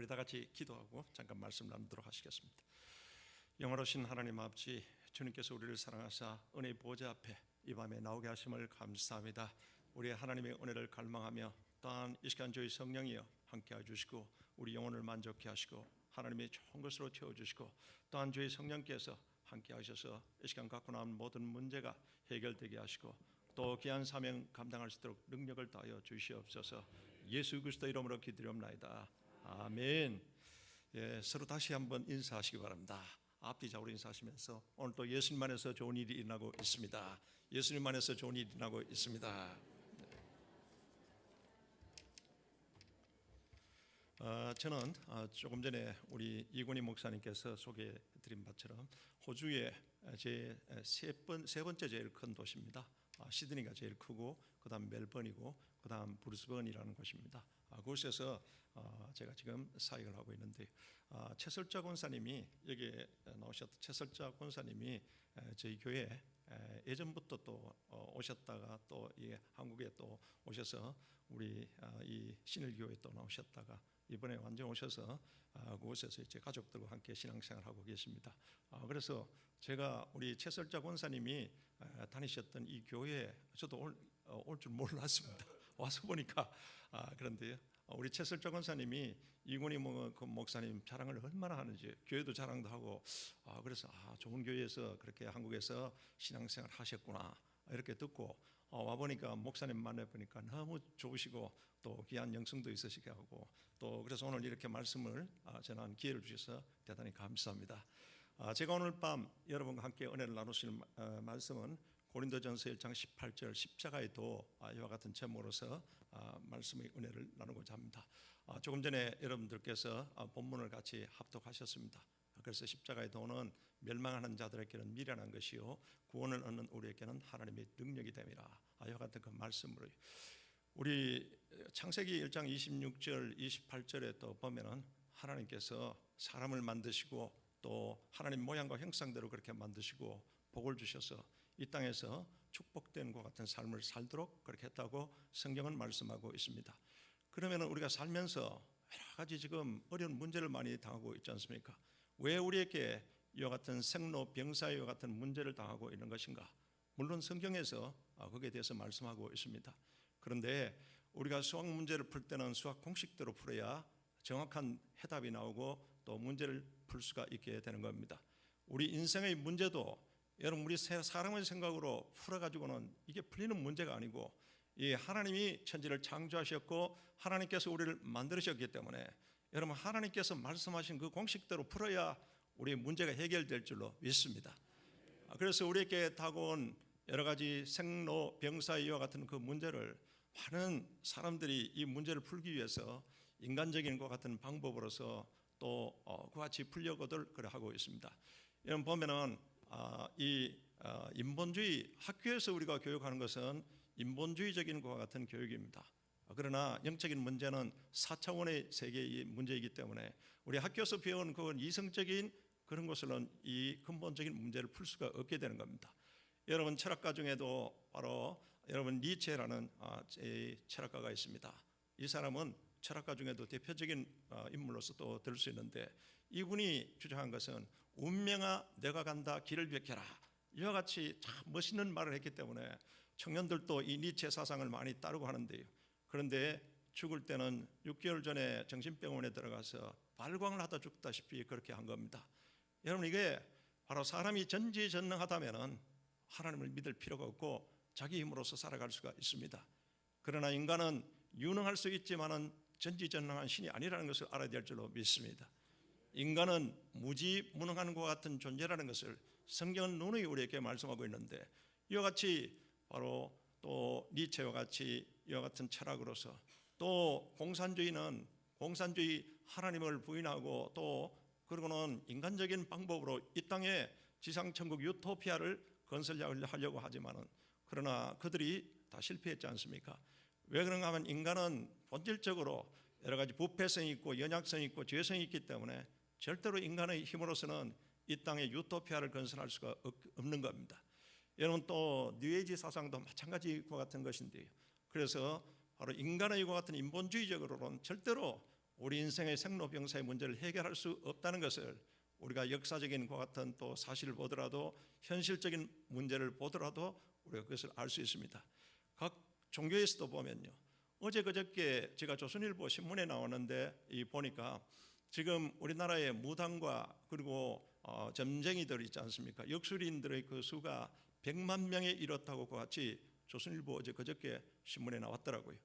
우리 다 같이 기도하고 잠깐 말씀 나누도록 하시겠습니다. 영원하신 하나님 아버지, 주님께서 우리를 사랑하사 은혜의 보좌 앞에 이 밤에 나오게 하심을 감사합니다. 우리 하나님의 은혜를 갈망하며 또한 이 시간 저희 성령이여 함께해 주시고 우리 영혼을 만족케 하시고 하나님의 좋은 것으로 채워주시고 또한 저희 성령께서 함께 하셔서 이 시간 갖고 나온 모든 문제가 해결되게 하시고 또 귀한 사명 감당할 수 있도록 능력을 다하여 주시옵소서. 예수 그리스도 이름으로 기도합나이다. 아멘. 예, 서로 다시 한번 인사하시기 바랍니다. 앞뒤 좌우로 인사하시면서 오늘 또 예수님 안에서 좋은 일이 일어나고 있습니다. 예수님 안에서 좋은 일이 일어나고 있습니다. 저는 조금 전에 우리 이건희 목사님께서 소개해드린 바처럼 호주의 제 세 번째 제일 큰 도시입니다. 시드니가 제일 크고 그 다음 멜번이고 그 다음 브리스번이라는 곳입니다. 그곳에서 제가 지금 사역을 하고 있는데 최설자 권사님이 여기에 나오셨던 최설자 권사님이 저희 교회 예전부터 또 오셨다가 또 한국에 또 오셔서 우리 이 신일교회 또 나오셨다가 이번에 완전 오셔서 그곳에서 이제 가족들과 함께 신앙생활하고 계십니다. 그래서 제가 우리 최설자 권사님이 다니셨던 이 교회에 저도 올 줄 몰랐습니다. 와서 보니까 그런데요, 우리 최설자 권사님이 이건희 목사님 자랑을 얼마나 하는지 교회도 자랑도 하고 그래서 좋은 교회에서 그렇게 한국에서 신앙생활 하셨구나 이렇게 듣고 와보니까 목사님 만나보니까 너무 좋으시고 또 귀한 영성도 있으시게 하고 또 그래서 오늘 이렇게 말씀을 전하는 기회를 주셔서 대단히 감사합니다. 제가 오늘 밤 여러분과 함께 은혜를 나누실 말씀은 고린도전서 1장 18절 십자가의 도 이와 같은 제목으로서 말씀의 은혜를 나누고자 합니다. 조금 전에 여러분들께서 본문을 같이 합독하셨습니다. 그래서 십자가의 도는 멸망하는 자들에게는 미련한 것이요 구원을 얻는 우리에게는 하나님의 능력이 됨이라. 이와 같은 그 말씀으로 우리 창세기 1장 26절 28절에 또 보면은 하나님께서 사람을 만드시고 또 하나님 모양과 형상대로 그렇게 만드시고 복을 주셔서 이 땅에서 축복된 것 같은 삶을 살도록 그렇게 했다고 성경은 말씀하고 있습니다. 그러면 우리가 살면서 여러 가지 지금 어려운 문제를 많이 당하고 있지 않습니까? 왜 우리에게 이와 같은 생로병사와 같은 문제를 당하고 있는 것인가? 물론 성경에서 거기에 대해서 말씀하고 있습니다. 그런데 우리가 수학 문제를 풀 때는 수학 공식대로 풀어야 정확한 해답이 나오고 또 문제를 풀 수가 있게 되는 겁니다. 우리 인생의 문제도 여러분 우리 사람의 생각으로 풀어가지고는 이게 풀리는 문제가 아니고 이 하나님이 천지를 창조하셨고 하나님께서 우리를 만드셨기 때문에 여러분 하나님께서 말씀하신 그 공식대로 풀어야 우리의 문제가 해결될 줄로 믿습니다. 그래서 우리에게 다가온 여러 가지 생로병사 이와 같은 그 문제를 많은 사람들이 이 문제를 풀기 위해서 인간적인 것 같은 방법으로서 또 그와 같이 풀려고들 그래 하고 있습니다. 여러분 보면은 이 인본주의 학교에서 우리가 교육하는 것은 인본주의적인 것과 같은 교육입니다. 그러나 영적인 문제는 4차원의 세계의 문제이기 때문에 우리 학교에서 배운 그건 이성적인 그런 것으로는 이 근본적인 문제를 풀 수가 없게 되는 겁니다. 여러분 철학가 중에도 바로 여러분 니체라는 철학가가 있습니다. 이 사람은 철학가 중에도 대표적인 인물로서 또 들 수 있는데 이분이 주장한 것은 운명아 내가 간다 길을 비켜라 이와 같이 참 멋있는 말을 했기 때문에 청년들도 이 니체 사상을 많이 따르고 하는데요. 그런데 죽을 때는 6개월 전에 정신병원에 들어가서 발광을 하다 죽다시피 그렇게 한 겁니다. 여러분 이게 바로 사람이 전지전능하다면 하나님을 믿을 필요가 없고 자기 힘으로서 살아갈 수가 있습니다. 그러나 인간은 유능할 수 있지만은 전지전능한 신이 아니라는 것을 알아야 될 줄로 믿습니다. 인간은 무지무능한 것 같은 존재라는 것을 성경은 누누이 우리에게 말씀하고 있는데 이와 같이 바로 또 니체와 같이 이와 같은 철학으로서 또 공산주의는 공산주의 하나님을 부인하고 또 그러고는 인간적인 방법으로 이 땅에 지상천국 유토피아를 건설하려고 하지만은 그러나 그들이 다 실패했지 않습니까? 왜 그런가 하면 인간은 본질적으로 여러 가지 부패성이 있고 연약성이 있고 죄성이 있기 때문에 절대로 인간의 힘으로서는 이 땅에 유토피아를 건설할 수가 없는 겁니다. 여러분 또 뉴에이지 사상도 마찬가지와 같은 것인데요. 그래서 바로 인간의 이와 같은 인본주의적으로는 절대로 우리 인생의 생로병사의 문제를 해결할 수 없다는 것을 우리가 역사적인 것 같은 또 사실을 보더라도 현실적인 문제를 보더라도 우리가 그것을 알 수 있습니다. 각 종교에서도 보면요, 어제 그저께 제가 조선일보 신문에 나오는데 보니까 지금 우리나라의 무당과 그리고 점쟁이들 있지 않습니까? 역술인들의 그 수가 100만 명에 이렇다고 같이 조선일보 어제 그저께 신문에 나왔더라고요.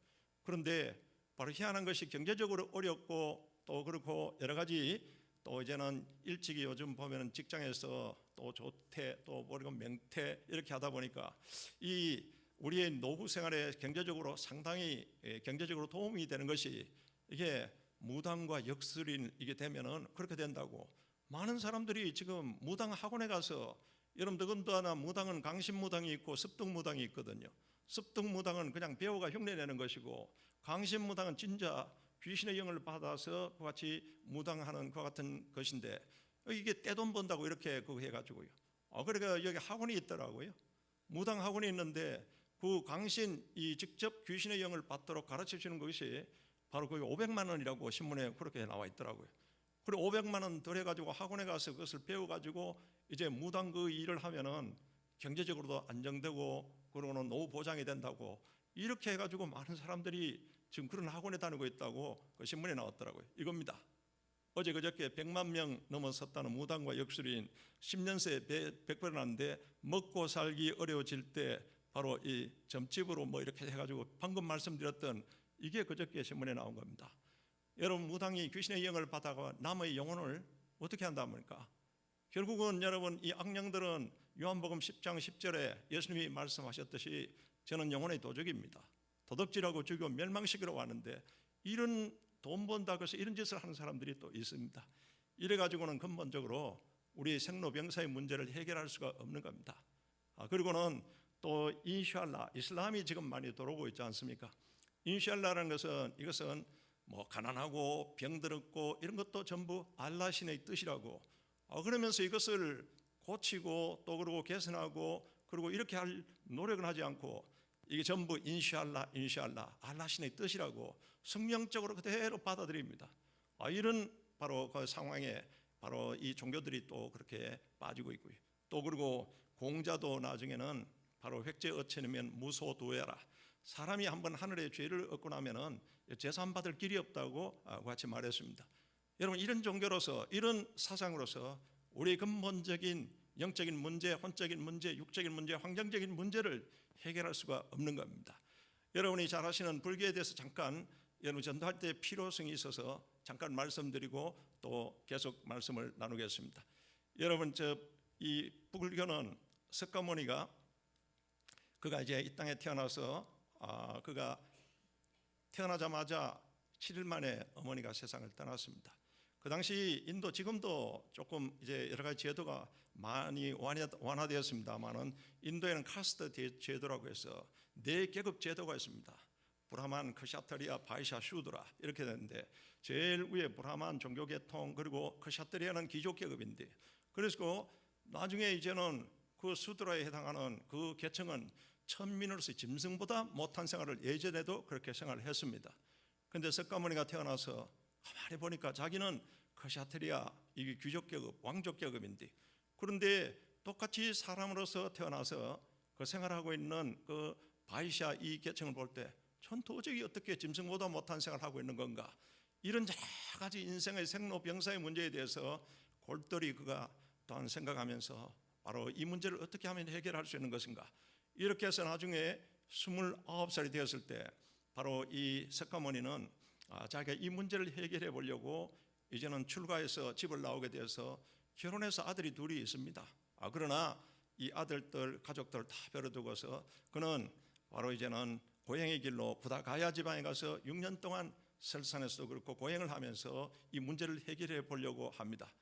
그런데 바로 희한한 것이 경제적으로 어렵고 또 그렇고 여러 가지 또 이제는 일찍이 요즘 보면은 직장에서 또 조퇴 또 그리고 명퇴 이렇게 하다 보니까 이 우리의 노후 생활에 경제적으로 상당히 경제적으로 도움이 되는 것이 이게 무당과 역술인 이게 되면은 그렇게 된다고 많은 사람들이 지금 무당 학원에 가서 여러분 더군다나 무당은 강신 무당이 있고 습득 무당이 있거든요. 습득 무당은 그냥 배우가 흉내내는 것이고 강신 무당은 진짜 귀신의 영을 받아서 같이 무당하는 것 같은 것인데 이게 떼돈 번다고 이렇게 그거 해가지고요. 그러니까 여기 학원이 있더라고요. 무당 학원이 있는데 그 강신 이 직접 귀신의 영을 받도록 가르쳐 주는 것이 바로 거기 500만 원이라고 신문에 그렇게 나와 있더라고요. 그리고 500만 원 더 해가지고 학원에 가서 그것을 배워가지고 이제 무당 그 일을 하면은 경제적으로도 안정되고 그러고는 노후 보장이 된다고 이렇게 해가지고 많은 사람들이 지금 그런 학원에 다니고 있다고 그 신문에 나왔더라고요. 이겁니다. 어제 그저께 100만 명 넘어섰다는 무당과 역술인 10년 새에 100배를 하는데 먹고 살기 어려워질 때 바로 이 점집으로 뭐 이렇게 해가지고 방금 말씀드렸던 이게 그저께 신문에 나온 겁니다. 여러분 무당이 귀신의 영을 받아가 남의 영혼을 어떻게 한답니까? 결국은 여러분 이 악령들은 요한복음 10장 10절에 예수님이 말씀하셨듯이 저는 영혼의 도적입니다. 도둑질하고 죽이고 멸망시키러 왔는데 이런 돈 번다고 해서 이런 짓을 하는 사람들이 또 있습니다. 이래가지고는 근본적으로 우리 생로병사의 문제를 해결할 수가 없는 겁니다. 그리고는 또 인샬라 이슬람이 지금 많이 들어오고 있지 않습니까? 인샬라라는 것은 이것은 뭐 가난하고 병들었고 이런 것도 전부 알라신의 뜻이라고 그러면서 이것을 고치고 또 그러고 개선하고 그리고 이렇게 할 노력은 하지 않고 이게 전부 인샬라 알라신의 뜻이라고 성령적으로 그대로 받아들입니다. 이런 바로 그 상황에 바로 이 종교들이 또 그렇게 빠지고 있고요. 또 그리고 공자도 나중에는 바로 획제 어체면 무소두해라. 사람이 한번 하늘의 죄를 얻고 나면은 재산 받을 길이 없다고 같이 말했습니다. 여러분 이런 종교로서 이런 사상으로서 우리 근본적인 영적인 문제, 혼적인 문제, 육적인 문제, 환경적인 문제를 해결할 수가 없는 겁니다. 여러분이 잘 아시는 불교에 대해서 잠깐 여러분 전도할 때 필요성이 있어서 잠깐 말씀드리고 또 계속 말씀을 나누겠습니다. 여러분 이 불교는 석가모니가 그가 이제 이 땅에 태어나서 그가 태어나자마자 7일 만에 어머니가 세상을 떠났습니다. 그 당시 인도 지금도 조금 이제 여러 가지 제도가 많이 완화되었습니다만은 인도에는 카스트 제도라고 해서 4계급 제도가 있습니다. 브라만, 크샤트리아, 바이샤, 슈드라 이렇게 되는데 제일 위에 브라만 종교계통 그리고 크샤트리아는 귀족계급인데 그래서 나중에 이제는 그 슈드라에 해당하는 그 계층은 천민으로서 짐승보다 못한 생활을 예전에도 그렇게 생활을 했습니다. 그런데 석가모니가 태어나서 가만히 보니까 자기는 크샤트리아 이게 귀족계급, 왕족계급인데 그런데 똑같이 사람으로서 태어나서 그 생활하고 있는 그 바이샤 이 계층을 볼 때 전 도저히 어떻게 짐승보다 못한 생활을 하고 있는 건가 이런 여러 가지 인생의 생로병사의 문제에 대해서 골똘히 그가 또한 생각하면서 바로 이 문제를 어떻게 하면 해결할 수 있는 것인가 이렇게 해서 나중에 29살이 되었을 때 바로 이 석가모니는 자기가 이 문제를 해결해 보려고 이제는 출가해서 집을 나오게 되어서 결혼해서 아들이 둘이 있습니다. 그러나 이 아들들 가족들 다 버려두고서 그는 바로 이제는 고행의 길로 부다가야 지방에 가서 6년 동안 설산에서도 그렇고 고행을 하면서 이 문제를 해결해 보려고 합니다.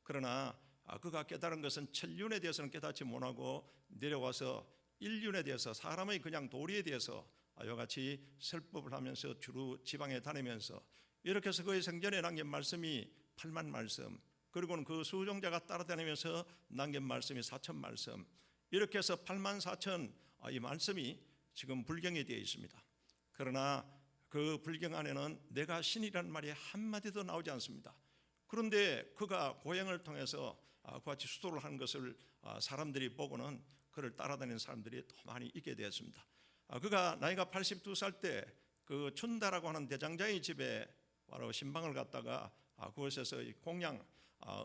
그러나 그가 깨달은 것은 천륜에 대해서는 깨닫지 못하고 내려와서 일륜에 대해서 사람의 그냥 도리에 대해서 이와 같이 설법을 하면서 주로 지방에 다니면서 이렇게 해서 그의 생전에 남긴 말씀이 8만 말씀 그리고는 그 수종자가 따라다니면서 남긴 말씀이 4천 말씀 이렇게 해서 8만 4천 이 말씀이 지금 불경에 되어 있습니다. 그러나 그 불경 안에는 내가 신이라는 말이 한마디도 나오지 않습니다. 그런데 그가 고행을 통해서 그와 같이 수도를 하는 것을 사람들이 보고는 그를 따라다니는 사람들이 더 많이 있게 되었습니다. 그가 나이가 82살 때 그 춘다라고 하는 대장장의 집에 바로 신방을 갔다가 그곳에서 공양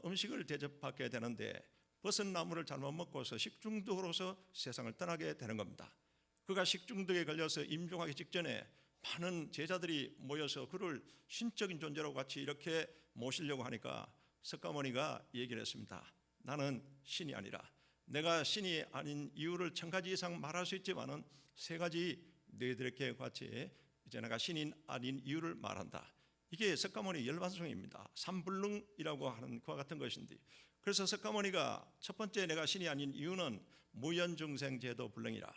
음식을 대접받게 되는데 버섯 나무를 잘못 먹고서 식중독으로서 세상을 떠나게 되는 겁니다. 그가 식중독에 걸려서 임종하기 직전에 많은 제자들이 모여서 그를 신적인 존재로 같이 이렇게 모시려고 하니까 석가모니가 얘기를 했습니다. 나는 신이 아니라, 내가 신이 아닌 이유를 1000가지 이상 말할 수 있지만은 3가지 너희들에게 같이 이제 내가 신이 아닌 이유를 말한다. 이게 석가모니 열반송입니다. 삼불능이라고 하는 그와 같은 것인데, 그래서 석가모니가 첫 번째 내가 신이 아닌 이유는 무연중생 제도 불능이라,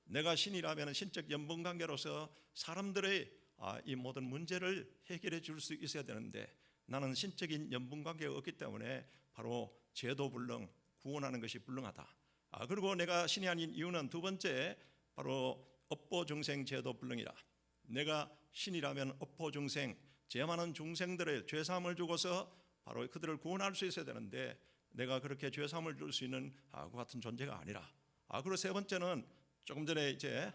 내가 신이라면 신적 연분관계로서 사람들의 이 모든 문제를 해결해 줄 수 있어야 되는데 나는 신적인 연분관계가 없기 때문에 바로 제도 불능, 구원하는 것이 불능하다. 그리고 내가 신이 아닌 이유는 두 번째 바로 업보중생 제도 불능이라, 내가 신이라면 업보중생, 죄 많은 중생들의 죄사함을 주고서 바로 그들을 구원할 수 있어야 되는데 내가 그렇게 죄사함을 줄 수 있는 그 같은 존재가 아니라, 그리고 세 번째는 조금 전에 이제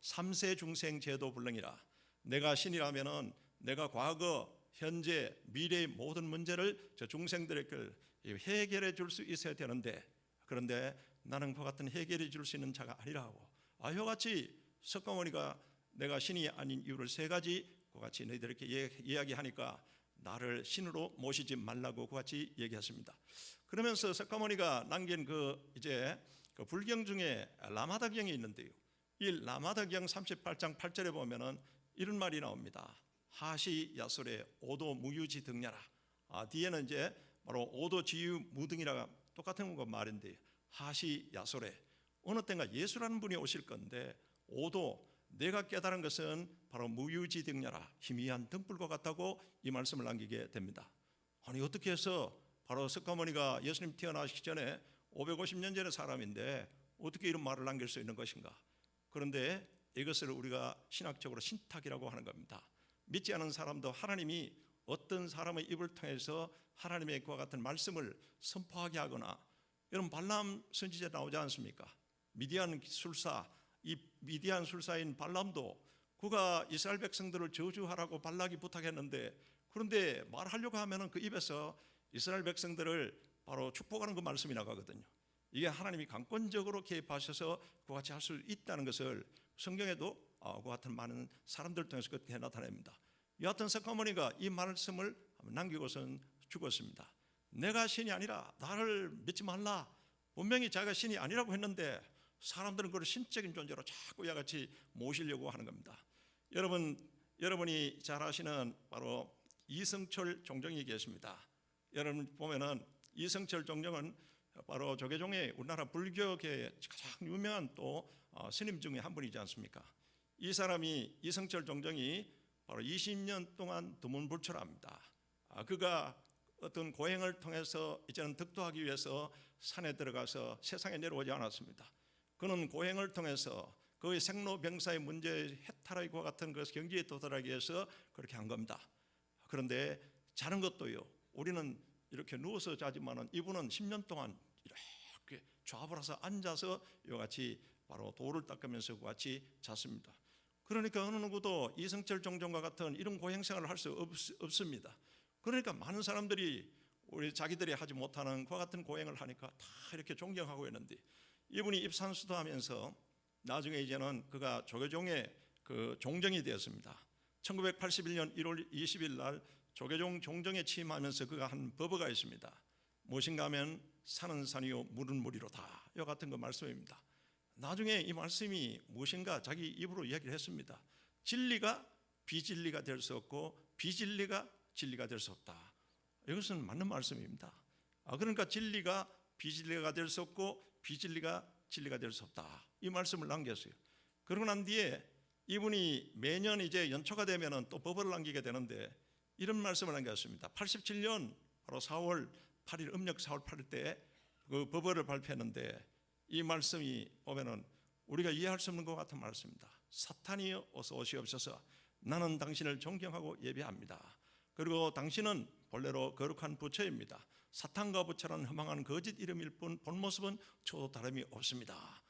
3세 중생 제도 불능이라, 내가 신이라면은 내가 과거, 현재, 미래의 모든 문제를 저 중생들에게 해결해 줄 수 있어야 되는데 그런데 나는 그 같은 해결해 줄 수 있는 자가 아니라고. 이와 같이 석가모니가 내가 신이 아닌 이유를 3가지 그와 같이 너희들에게 이야기하니까 나를 신으로 모시지 말라고 그와 같이 얘기했습니다. 그러면서 석가모니가 남긴 이제 그 불경 중에 라마다경이 있는데요. 이 라마다경 38장 8절에 보면은 이런 말이 나옵니다. 하시 야솔의 오도 무유지 등냐라. 뒤에는 이제 바로 오도 지유 무등이라 똑같은 거 말인데, 하시 야솔의 어느 때인가 예수라는 분이 오실 건데 오도 내가 깨달은 것은 바로 무유지 등냐라, 희미한 등불과 같다고 이 말씀을 남기게 됩니다. 아니 어떻게 해서 바로 석가모니가 예수님 태어나시기 전에 550년 전의 사람인데 어떻게 이런 말을 남길 수 있는 것인가? 그런데 이것을 우리가 신학적으로 신탁이라고 하는 겁니다. 믿지 않은 사람도 하나님이 어떤 사람의 입을 통해서 하나님의 그와 같은 말씀을 선포하게 하거나, 여러분 발람 선지자 나오지 않습니까? 미디안 술사, 이 미디안 술사인 발람도 그가 이스라엘 백성들을 저주하라고 발락이 부탁했는데 그런데 말하려고 하면은 그 입에서 이스라엘 백성들을 바로 축복하는 그 말씀이 나가거든요. 이게 하나님이 강권적으로 개입하셔서 그와 같이 할 수 있다는 것을 성경에도 그와 같은 많은 사람들 통해서 그렇게 나타냅니다. 여하튼 석가모니가 이 말씀을 남기고선 죽었습니다. 내가 신이 아니라 나를 믿지 말라. 분명히 자기가 신이 아니라고 했는데 사람들은 그걸 신적인 존재로 자꾸 이와 같이 모시려고 하는 겁니다. 여러분이 잘 아시는 바로 이성철 종정이 계십니다. 여러분 보면은 이성철 종정은 바로 조계종의 우리나라 불교계의 가장 유명한 또 스님 중에 한 분이지 않습니까? 이 사람이 이성철 종정이 바로 20년 동안 두문불출합니다. 그가 어떤 고행을 통해서 이제는 득도하기 위해서 산에 들어가서 세상에 내려오지 않았습니다. 그는 고행을 통해서 그의 생로병사의 문제 해탈하기와 같은 그 경지에 도달하기 위해서 그렇게 한 겁니다. 그런데 자는 것도요, 우리는 이렇게 누워서 자지만은 이분은 10년 동안 이렇게 좌불어서 앉아서 이와 같이 바로 돌을 닦으면서 같이 잤습니다. 그러니까 어느 누구도 이성철 종정과 같은 이런 고행생활을 할 수 없습니다. 그러니까 많은 사람들이 우리 자기들이 하지 못하는 그와 같은 고행을 하니까 다 이렇게 존경하고 있는데, 이분이 입산수도하면서 나중에 이제는 그가 조계종의 그 종정이 되었습니다. 1981년 1월 20일 날 조계종 종정에 취임하면서 그가 한 법어가 있습니다. 무엇인가 하면 산은 산이요 물은 물이로다. 이와 같은 그 말씀입니다. 나중에 이 말씀이 무엇인가 자기 입으로 이야기를 했습니다. 진리가 비진리가 될 수 없고 비진리가 진리가 될 수 없다. 이것은 맞는 말씀입니다. 그러니까 진리가 비진리가 될 수 없고 비진리가 진리가 될 수 없다. 이 말씀을 남겼어요. 그러고 난 뒤에 이분이 매년 이제 연초가 되면은 또 법어를 남기게 되는데 이런 말씀을 남겼습니다. 87년 바로 4월 8일 음력 4월 8일 때 그 법어를 발표했는데 이 말씀이 보면은 우리가 이해할 수 없는 것 같은 말씀입니다. 사탄이여 어서 오시옵소서. 나는 당신을 존경하고 예배합니다. 그리고 당신은 본래로 거룩한 부처입니다. 사탄과 부처라는 허망한 거짓 이름일 뿐 본 모습은 저도 다름이 없습니다.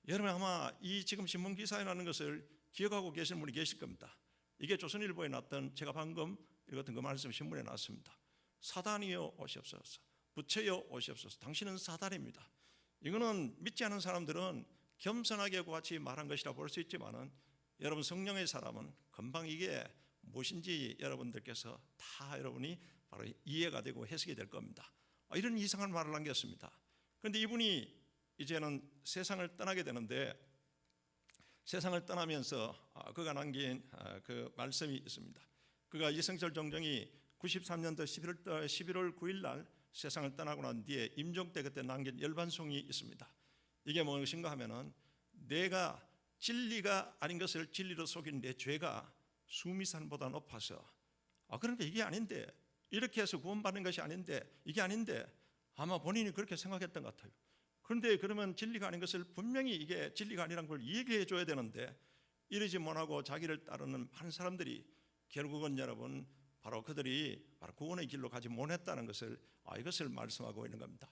여러분 아마 이 지금 신문 기사에 나는 것을 기억하고 계신 분이 계실 겁니다. 이게 조선일보에 났던, 제가 방금 읽었던 그 말씀 신문에 났습니다. 사단이여 오시옵소서, 부처여 오시옵소서, 당신은 사단입니다. 이거는 믿지 않은 사람들은 겸손하게 같이 말한 것이라 볼 수 있지만은 여러분 성령의 사람은 금방 이게 무엇인지 여러분들께서 다 여러분이 바로 이해가 되고 해석이 될 겁니다. 이런 이상한 말을 남겼습니다. 그런데 이분이 이제는 세상을 떠나게 되는데, 세상을 떠나면서 그가 남긴 그 말씀이 있습니다. 그가 이승철 종정이 93년도 11월 9일 날 세상을 떠나고 난 뒤에 임종 때 그때 남긴 열반송이 있습니다. 이게 무엇인가 하면은, 내가 진리가 아닌 것을 진리로 속인 내 죄가 수미산보다 높아서, 그런데 이게 아닌데, 이렇게 해서 구원받는 것이 아닌데, 이게 아닌데, 아마 본인이 그렇게 생각했던 것 같아요. 그런데 그러면 진리가 아닌 것을 분명히 이게 진리가 아니라는 걸 얘기해 줘야 되는데, 이러지 못하고 자기를 따르는 많은 사람들이 결국은 여러분 바로 그들이 바로 구원의 길로 가지 못했다는 것을 이것을 말씀하고 있는 겁니다.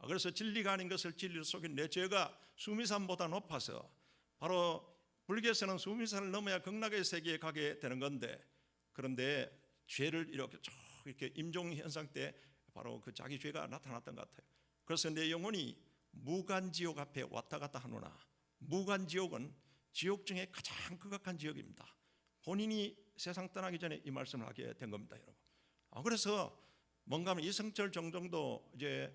그래서 진리가 아닌 것을 진리로 속인 내 죄가 수미산보다 높아서, 바로 불교에서는 수미산을 넘어야 극락의 세계에 가게 되는 건데, 그런데 죄를 이렇게 임종 현상 때 바로 그 자기 죄가 나타났던 것 같아요. 그래서 내 영혼이 무간지옥 앞에 왔다 갔다 하노나, 무간지옥은 지옥 중에 가장 극악한 지옥입니다. 본인이 세상 떠나기 전에 이 말씀을 하게 된 겁니다, 여러분. 그래서 뭔가 하면 이승철 종정도 이제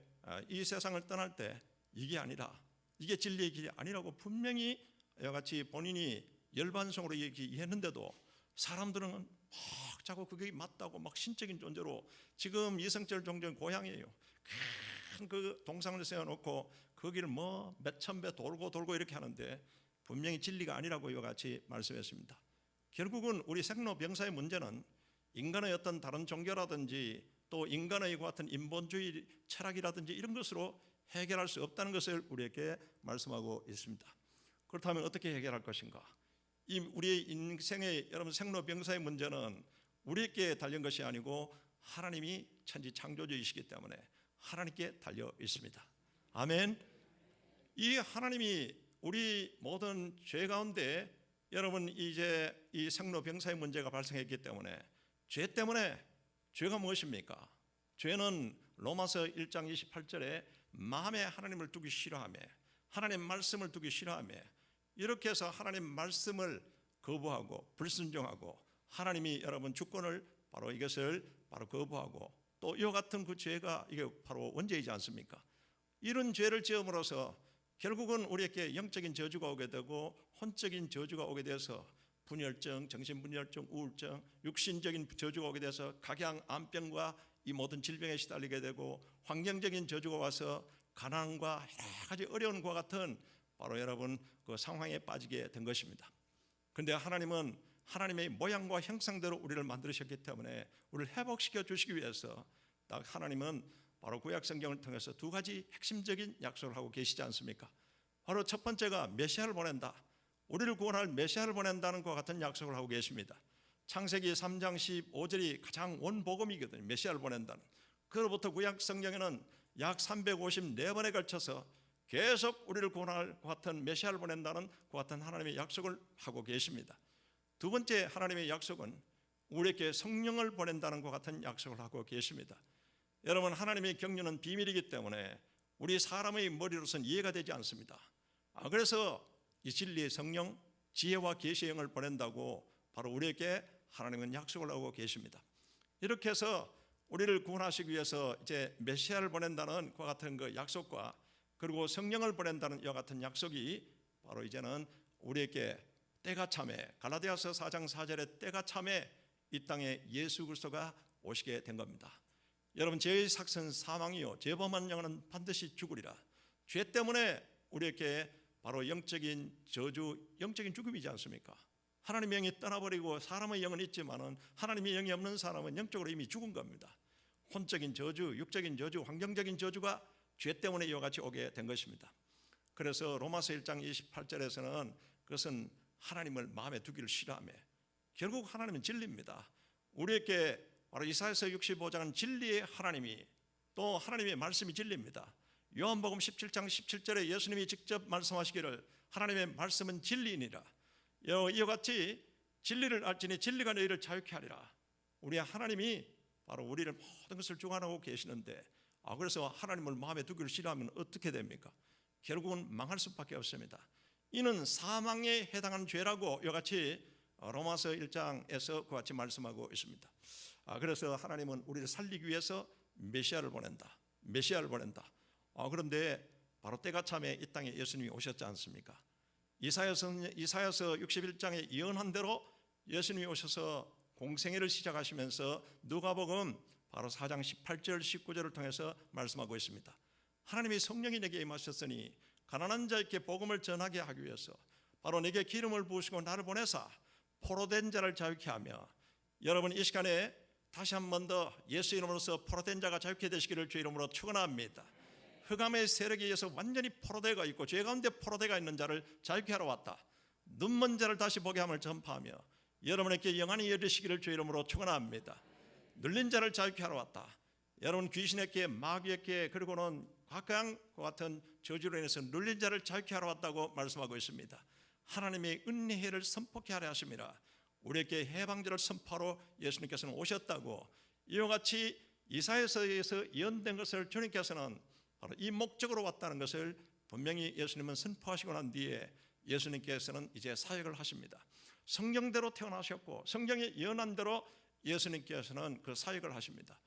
이 세상을 떠날 때 이게 아니라, 이게 진리의 길이 아니라고 분명히 이와 같이 본인이 열반성으로 얘기했는데도 사람들은 막 자꾸 그게 맞다고 막 신적인 존재로, 지금 이승철 종정 고향이에요. 큰 그 동상을 세워놓고 거기를 뭐 몇천 배 돌고 이렇게 하는데 분명히 진리가 아니라고 이와 같이 말씀했습니다. 결국은 우리 생로병사의 문제는 인간의 어떤 다른 종교라든지 또 인간의 같은 인본주의 철학이라든지 이런 것으로 해결할 수 없다는 것을 우리에게 말씀하고 있습니다. 그렇다면 어떻게 해결할 것인가? 이 우리의 인생의 여러분 생로병사의 문제는 우리에게 달린 것이 아니고 하나님이 천지 창조주이시기 때문에 하나님께 달려 있습니다. 아멘. 이 하나님이 우리 모든 죄 가운데 여러분 이제 이 생로병사의 문제가 발생했기 때문에, 죄 때문에, 죄가 무엇입니까? 죄는 로마서 1장 28절에 마음에 하나님을 두기 싫어하며 하나님 말씀을 두기 싫어하며, 이렇게 해서 하나님 말씀을 거부하고 불순종하고 하나님이 여러분 주권을 바로 이것을 바로 거부하고, 또 이와 같은 그 죄가 이게 바로 원죄이지 않습니까? 이런 죄를 지음으로써 결국은 우리에게 영적인 저주가 오게 되고 혼적인 저주가 오게 돼서 분열증, 정신분열증, 우울증, 육신적인 저주가 오게 돼서 각양, 암병과 이 모든 질병에 시달리게 되고, 환경적인 저주가 와서 가난과 여러 가지 어려움과 같은 바로 여러분 그 상황에 빠지게 된 것입니다. 그런데 하나님은 하나님의 모양과 형상대로 우리를 만드셨기 때문에 우리를 회복시켜 주시기 위해서 딱 하나님은 바로 구약 성경을 통해서 두 가지 핵심적인 약속을 하고 계시지 않습니까? 바로 첫 번째가 메시아를 보낸다. 우리를 구원할 메시아를 보낸다는 것 같은 약속을 하고 계십니다. 창세기 3장 15절이 가장 원복음이거든요. 메시아를 보낸다는. 그로부터 구약 성경에는 약 354번에 걸쳐서 계속 우리를 구원할 것 같은 메시아를 보낸다는 것 같은 하나님의 약속을 하고 계십니다. 두 번째 하나님의 약속은 우리에게 성령을 보낸다는 것 같은 약속을 하고 계십니다. 여러분 하나님의 경륜은 비밀이기 때문에 우리 사람의 머리로서는 이해가 되지 않습니다. 그래서 이 진리의 성령, 지혜와 계시의 영을 보낸다고 바로 우리에게 하나님은 약속을 하고 계십니다. 이렇게 해서 우리를 구원하시기 위해서 이제 메시아를 보낸다는 것 같은 그 약속과, 그리고 성령을 보낸다는 이와 같은 약속이 바로 이제는 우리에게 때가 참에, 갈라디아서 4장 4절에 때가 참에 이 땅에 예수 그리스도가 오시게 된 겁니다. 여러분 죄의 삭은 사망이요 죄범한 영혼은 반드시 죽으리라. 죄 때문에 우리에게 바로 영적인 저주, 영적인 죽음이지 않습니까? 하나님의 영이 떠나버리고 사람의 영은 있지만은 하나님의 영이 없는 사람은 영적으로 이미 죽은 겁니다. 혼적인 저주, 육적인 저주, 환경적인 저주가 죄 때문에 이와 같이 오게 된 것입니다. 그래서 로마서 1장 28절에서는 그것은 하나님을 마음에 두기를 싫어하며 결국 하나님은 진리입니다. 우리에게 바로 이사야서 65장은 진리의 하나님이, 또 하나님의 말씀이 진리입니다. 요한복음 17장 17절에 예수님이 직접 말씀하시기를 하나님의 말씀은 진리이니라. 이와 같이 진리를 알지니 진리가 너희를 자유케 하리라. 우리 하나님이 바로 우리를 모든 것을 주관하고 계시는데, 그래서 하나님을 마음에 두기를 싫어하면 어떻게 됩니까? 결국은 망할 수밖에 없습니다. 이는 사망에 해당하는 죄라고 이와 같이 로마서 1장에서 그와 같이 말씀하고 있습니다. 그래서 하나님은 우리를 살리기 위해서 메시아를 보낸다. 그런데 바로 때가 참에 이 땅에 예수님이 오셨지 않습니까? 이사야서 61장에 예언한 대로 예수님이 오셔서 공생애를 시작하시면서 누가복음 바로 4장 18절 19절을 통해서 말씀하고 있습니다. 하나님이 성령이 내게 임하셨으니 가난한 자에게 복음을 전하게 하기 위해서 바로 내게 기름을 부으시고 나를 보내사 포로된 자를 자유케 하며, 여러분 이 시간에 다시 한 번 더 예수 이름으로서 포로된 자가 자유케 되시기를 주 이름으로 축원합니다. 흑암의 세력에 의해서 완전히 포로되어 있고 죄 가운데 포로되어 있는 자를 자유케 하러 왔다. 눈먼 자를 다시 보게 함을 전파하며 여러분에게 영안이 열리시기를 주 이름으로 축원합니다. 눌린 자를 자유케 하러 왔다. 여러분 귀신에게, 마귀에게, 그리고는 각광과 같은 저주로 인해서 눌린 자를 자유케 하러 왔다고 말씀하고 있습니다. 하나님의 은혜를 선포케 하려 하심이라. 우리에게 해방절을 선포하러 예수님께서는 오셨다고, 이와 같이 이사야서에서 예언된 것을 주님께서는 바로 이 목적으로 왔다는 것을 분명히 예수님은 선포하시고 난 뒤에 예수님께서는 이제 사역을 하십니다. 성경대로 태어나셨고 성경에 예언한 대로 예수님께서는 그 사역을 하십니다.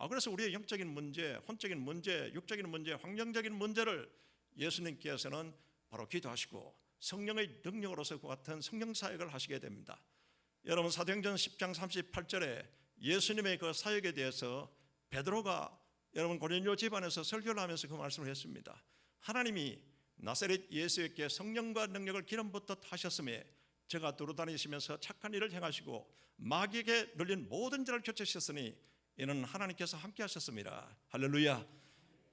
그래서 우리의 영적인 문제, 혼적인 문제, 육적인 문제, 환경적인 문제를 예수님께서는 바로 기도하시고 성령의 능력으로서 그 같은 성령 사역을 하시게 됩니다. 여러분 사도행전 10장 38절에 예수님의 그 사역에 대해서 베드로가 여러분 고린도 집안에서 설교를 하면서 그 말씀을 했습니다. 하나님이 나사렛 예수에게 성령과 능력을 기름부터 하셨음에 저가 두루다니시면서 착한 일을 행하시고 마귀에게 눌린 모든 자를 교체하셨으니 이는 하나님께서 함께 하셨습니다. 할렐루야.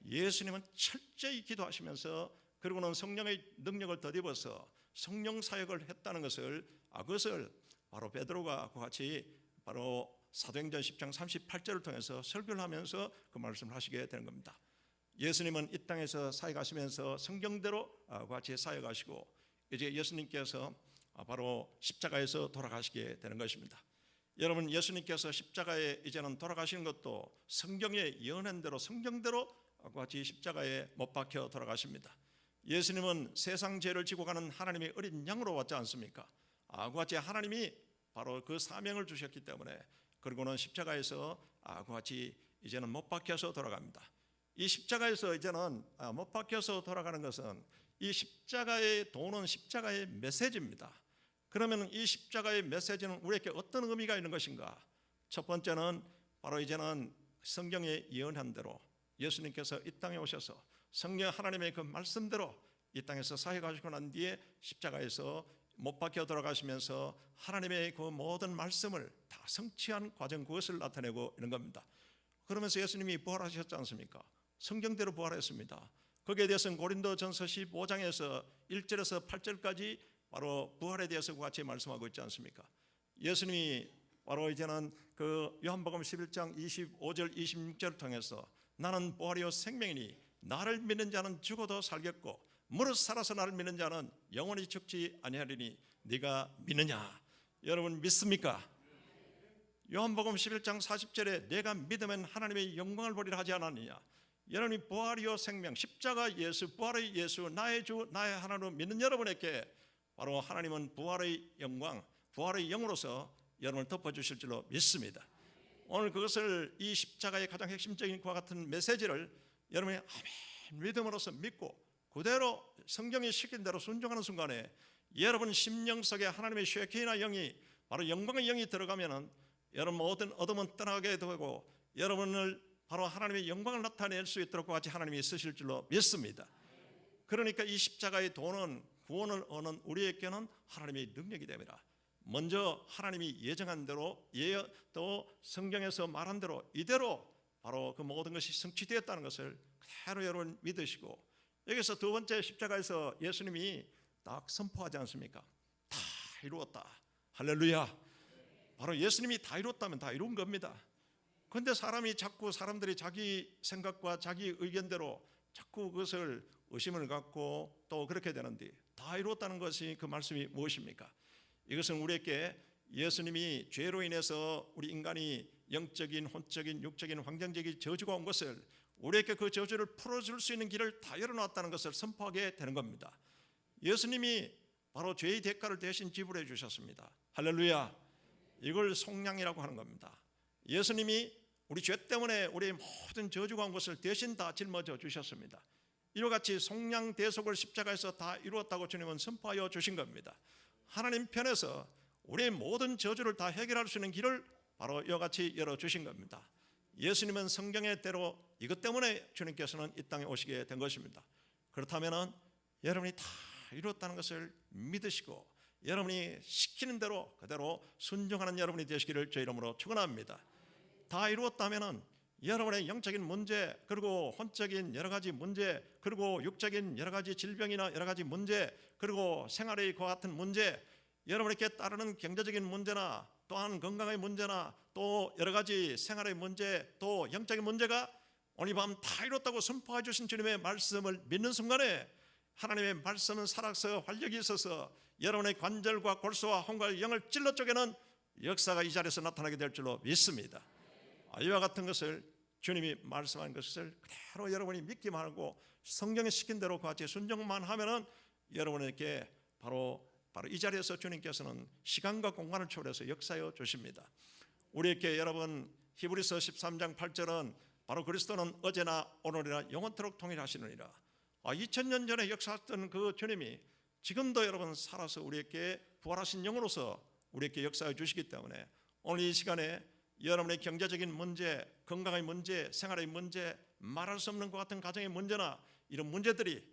예수님은 철저히 기도하시면서 그리고는 성령의 능력을 덧입어서 성령 사역을 했다는 것을, 그것을 바로 베드로가 그와 같이 바로 사도행전 10장 38절을 통해서 설교를 하면서 그 말씀을 하시게 되는 겁니다. 예수님은 이 땅에서 사역하시면서 성경대로 그와 같이 사역하시고 이제 예수님께서 바로 십자가에서 돌아가시게 되는 것입니다. 여러분 예수님께서 십자가에 이제는 돌아가시는 것도 성경에 예언한 대로 성경대로 그와 같이 십자가에 못 박혀 돌아가십니다. 예수님은 세상 죄를 지고 가는 하나님의 어린 양으로 왔지 않습니까? 그와 같이 하나님이 바로 그 사명을 주셨기 때문에, 그리고는 십자가에서 그와 같이 이제는 못 박혀서 돌아갑니다. 이 십자가에서 이제는 못 박혀서 돌아가는 것은 이 십자가의 도는 십자가의 메시지입니다. 그러면 이 십자가의 메시지는 우리에게 어떤 의미가 있는 것인가? 첫 번째는 바로 이제는 성경에 예언한 대로 예수님께서 이 땅에 오셔서 성령 하나님의 그 말씀대로 이 땅에서 사역하시고 난 뒤에 십자가에서 못 박혀 돌아가시면서 하나님의 그 모든 말씀을 다 성취한 과정, 그것을 나타내고 있는 겁니다. 그러면서 예수님이 부활하셨지 않습니까? 성경대로 부활했습니다. 거기에 대해서는 고린도전서 15장에서 1절에서 8절까지 바로 부활에 대해서 같이 말씀하고 있지 않습니까? 예수님이 바로 이제는 그 요한복음 11장 25절 26절을 통해서 나는 부활이요 생명이니 나를 믿는 자는 죽어도 살겠고 무릇 살아서 나를 믿는 자는 영원히 죽지 아니하리니 네가 믿느냐? 여러분 믿습니까? 요한복음 11장 40절에 내가 믿으면 하나님의 영광을 보리라 하지 않았느냐? 여러분이 부활이요 생명, 십자가 예수, 부활의 예수, 나의 주, 나의 하나님을 믿는 여러분에게 바로 하나님은 부활의 영광, 부활의 영으로서 여러분을 덮어주실 줄로 믿습니다. 오늘 그것을, 이 십자가의 가장 핵심적인 그와 같은 메시지를 여러분이 아멘 믿음으로써 믿고 그대로 성경이 시킨 대로 순종하는 순간에 여러분 심령 속에 하나님의 쉐키나 영이, 바로 영광의 영이 들어가면은 여러분 모든 어둠은 떠나게 되고 여러분을 바로 하나님의 영광을 나타낼 수 있도록 같이 하나님이 쓰실 줄로 믿습니다. 그러니까 이 십자가의 도는, 구원을 얻는 우리에게는 하나님의 능력이 됩니다. 먼저 하나님이 예정한 대로, 또 성경에서 말한 대로 이대로 바로 그 모든 것이 성취되었다는 것을 그대로 여러분 믿으시고, 여기서 두 번째 십자가에서 예수님이 딱 선포하지 않습니까? 다 이루었다. 할렐루야. 바로 예수님이 다 이뤘다면 다 이룬 겁니다. 그런데 사람들이 자기 생각과 자기 의견대로 자꾸 그것을 의심을 갖고 또 그렇게 되는데, 다 이뤘다는 것이 그 말씀이 무엇입니까? 이것은 우리에게 예수님이 죄로 인해서 우리 인간이 영적인, 혼적인, 육적인, 환경적인 저주가 온 것을, 우리에게 그 저주를 풀어줄 수 있는 길을 다 열어놨다는 것을 선포하게 되는 겁니다. 예수님이 바로 죄의 대가를 대신 지불해 주셨습니다. 할렐루야. 이걸 속량이라고 하는 겁니다. 예수님이 우리 죄 때문에 우리의 모든 저주가 온 것을 대신 다 짊어져 주셨습니다. 이와 같이 속량 대속을 십자가에서 다 이루었다고 주님은 선포하여 주신 겁니다. 하나님 편에서 우리의 모든 저주를 다 해결할 수 있는 길을 바로 이와 같이 열어주신 겁니다. 예수님은 성경의 대로 이것 때문에 주님께서는 이 땅에 오시게 된 것입니다. 그렇다면 여러분이 다 이루었다는 것을 믿으시고 여러분이 시키는 대로 그대로 순종하는 여러분이 되시기를 주의 이름으로 축원합니다. 다 이루었다면 여러분의 영적인 문제, 그리고 혼적인 여러 가지 문제, 그리고 육적인 여러 가지 질병이나 여러 가지 문제, 그리고 생활의 그와 같은 문제, 여러분에게 따르는 경제적인 문제나 또한 건강의 문제나 또 여러 가지 생활의 문제, 또 영적인 문제가 오늘 밤 다 이뤘다고 선포해 주신 주님의 말씀을 믿는 순간에 하나님의 말씀은 살아서 활력이 있어서 여러분의 관절과 골수와 혼과 영을 찔러 쪼개는 역사가 이 자리에서 나타나게 될 줄로 믿습니다. 이와 같은 것을 주님이 말씀한 것을 그대로 여러분이 믿기만 하고 성경에 시킨 대로 같이 순종만 하면은 여러분에게 바로 이 자리에서 주님께서는 시간과 공간을 초월해서 역사하여 주십니다. 우리에게 여러분 히브리서 13장 8절은 바로 그리스도는 어제나 오늘이나 영원토록 동일하시느니라. 2000년 전에 역사했던 그 주님이 지금도 여러분 살아서 우리에게 부활하신 영으로서 우리에게 역사해 주시기 때문에 오늘 이 시간에 여러분의 경제적인 문제, 건강의 문제, 생활의 문제, 말할 수 없는 것 같은 가정의 문제나 이런 문제들이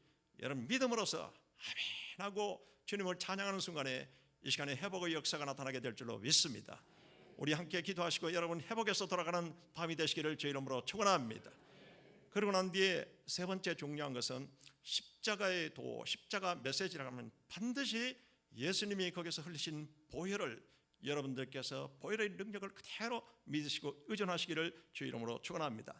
여러분 믿음으로써 아멘 하고 주님을 찬양하는 순간에 이 시간에 회복의 역사가 나타나게 될 줄로 믿습니다. 우리 함께 기도하시고 여러분 회복에서 돌아가는 밤이 되시기를 주의 이름으로 축원합니다. 그리고 난 뒤에 세 번째 중요한 것은 십자가의 도, 십자가 메시지라고 하면 반드시 예수님이 거기서 흘리신 보혈을 여러분들께서 보혈의 능력을 그대로 믿으시고 의존하시기를 주의 이름으로 축원합니다.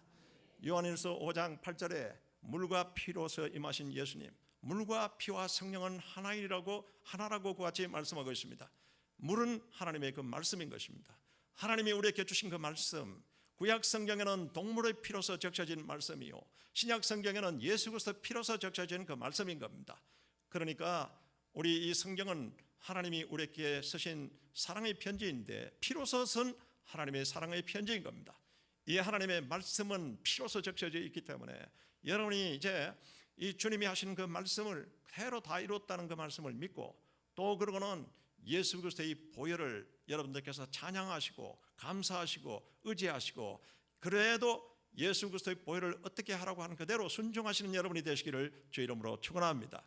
요한일서 5장 8절에 물과 피로서 임하신 예수님, 물과 피와 성령은 하나라고 그같이 말씀하고 있습니다. 물은 하나님의 그 말씀인 것입니다. 하나님이 우리에게 주신 그 말씀, 구약 성경에는 동물의 피로서 적셔진 말씀이요, 신약 성경에는 예수 그리스도 피로서 적셔진 그 말씀인 겁니다. 그러니까 우리 이 성경은 하나님이 우리에게 쓰신 사랑의 편지인데 피로서 쓴 하나님의 사랑의 편지인 겁니다. 이 하나님의 말씀은 피로서 적셔져 있기 때문에 여러분이 이제 이 주님이 하신 그 말씀을 그대로 다 이뤘다는 그 말씀을 믿고 또 그러고는 예수 그리스도의 보혈을 여러분들께서 찬양하시고 감사하시고 의지하시고 그래도 예수 그리스도의 보혈을 어떻게 하라고 하는 그대로 순종하시는 여러분이 되시기를 주의 이름으로 축원합니다.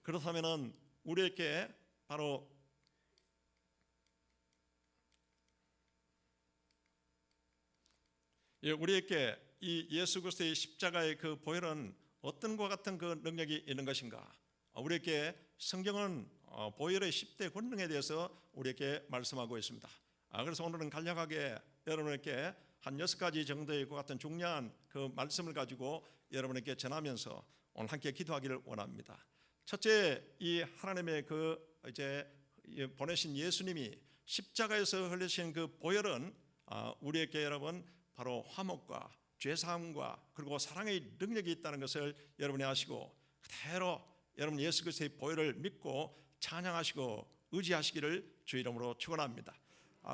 그렇다면은 우리에게 바로 우리에게 이 예수 그리스도의 십자가의 그 보혈은 어떤 것 같은 그 능력이 있는 것인가? 우리에게 성경은 보혈의 10대 권능에 대해서 우리에게 말씀하고 있습니다. 그래서 오늘은 간략하게 여러분에게 한 6가지 정도의 것 같은 중요한 그 말씀을 가지고 여러분에게 전하면서 오늘 함께 기도하기를 원합니다. 첫째, 이 하나님의 그 이제 보내신 예수님이 십자가에서 흘리신 그 보혈은 우리에게 여러분 바로 화목과 죄사함과 그리고 사랑의 능력이 있다는 것을 여러분이 아시고 그대로 여러분 예수 그리스도의 보혈을 믿고 찬양하시고 의지하시기를 주 이름으로 축원합니다.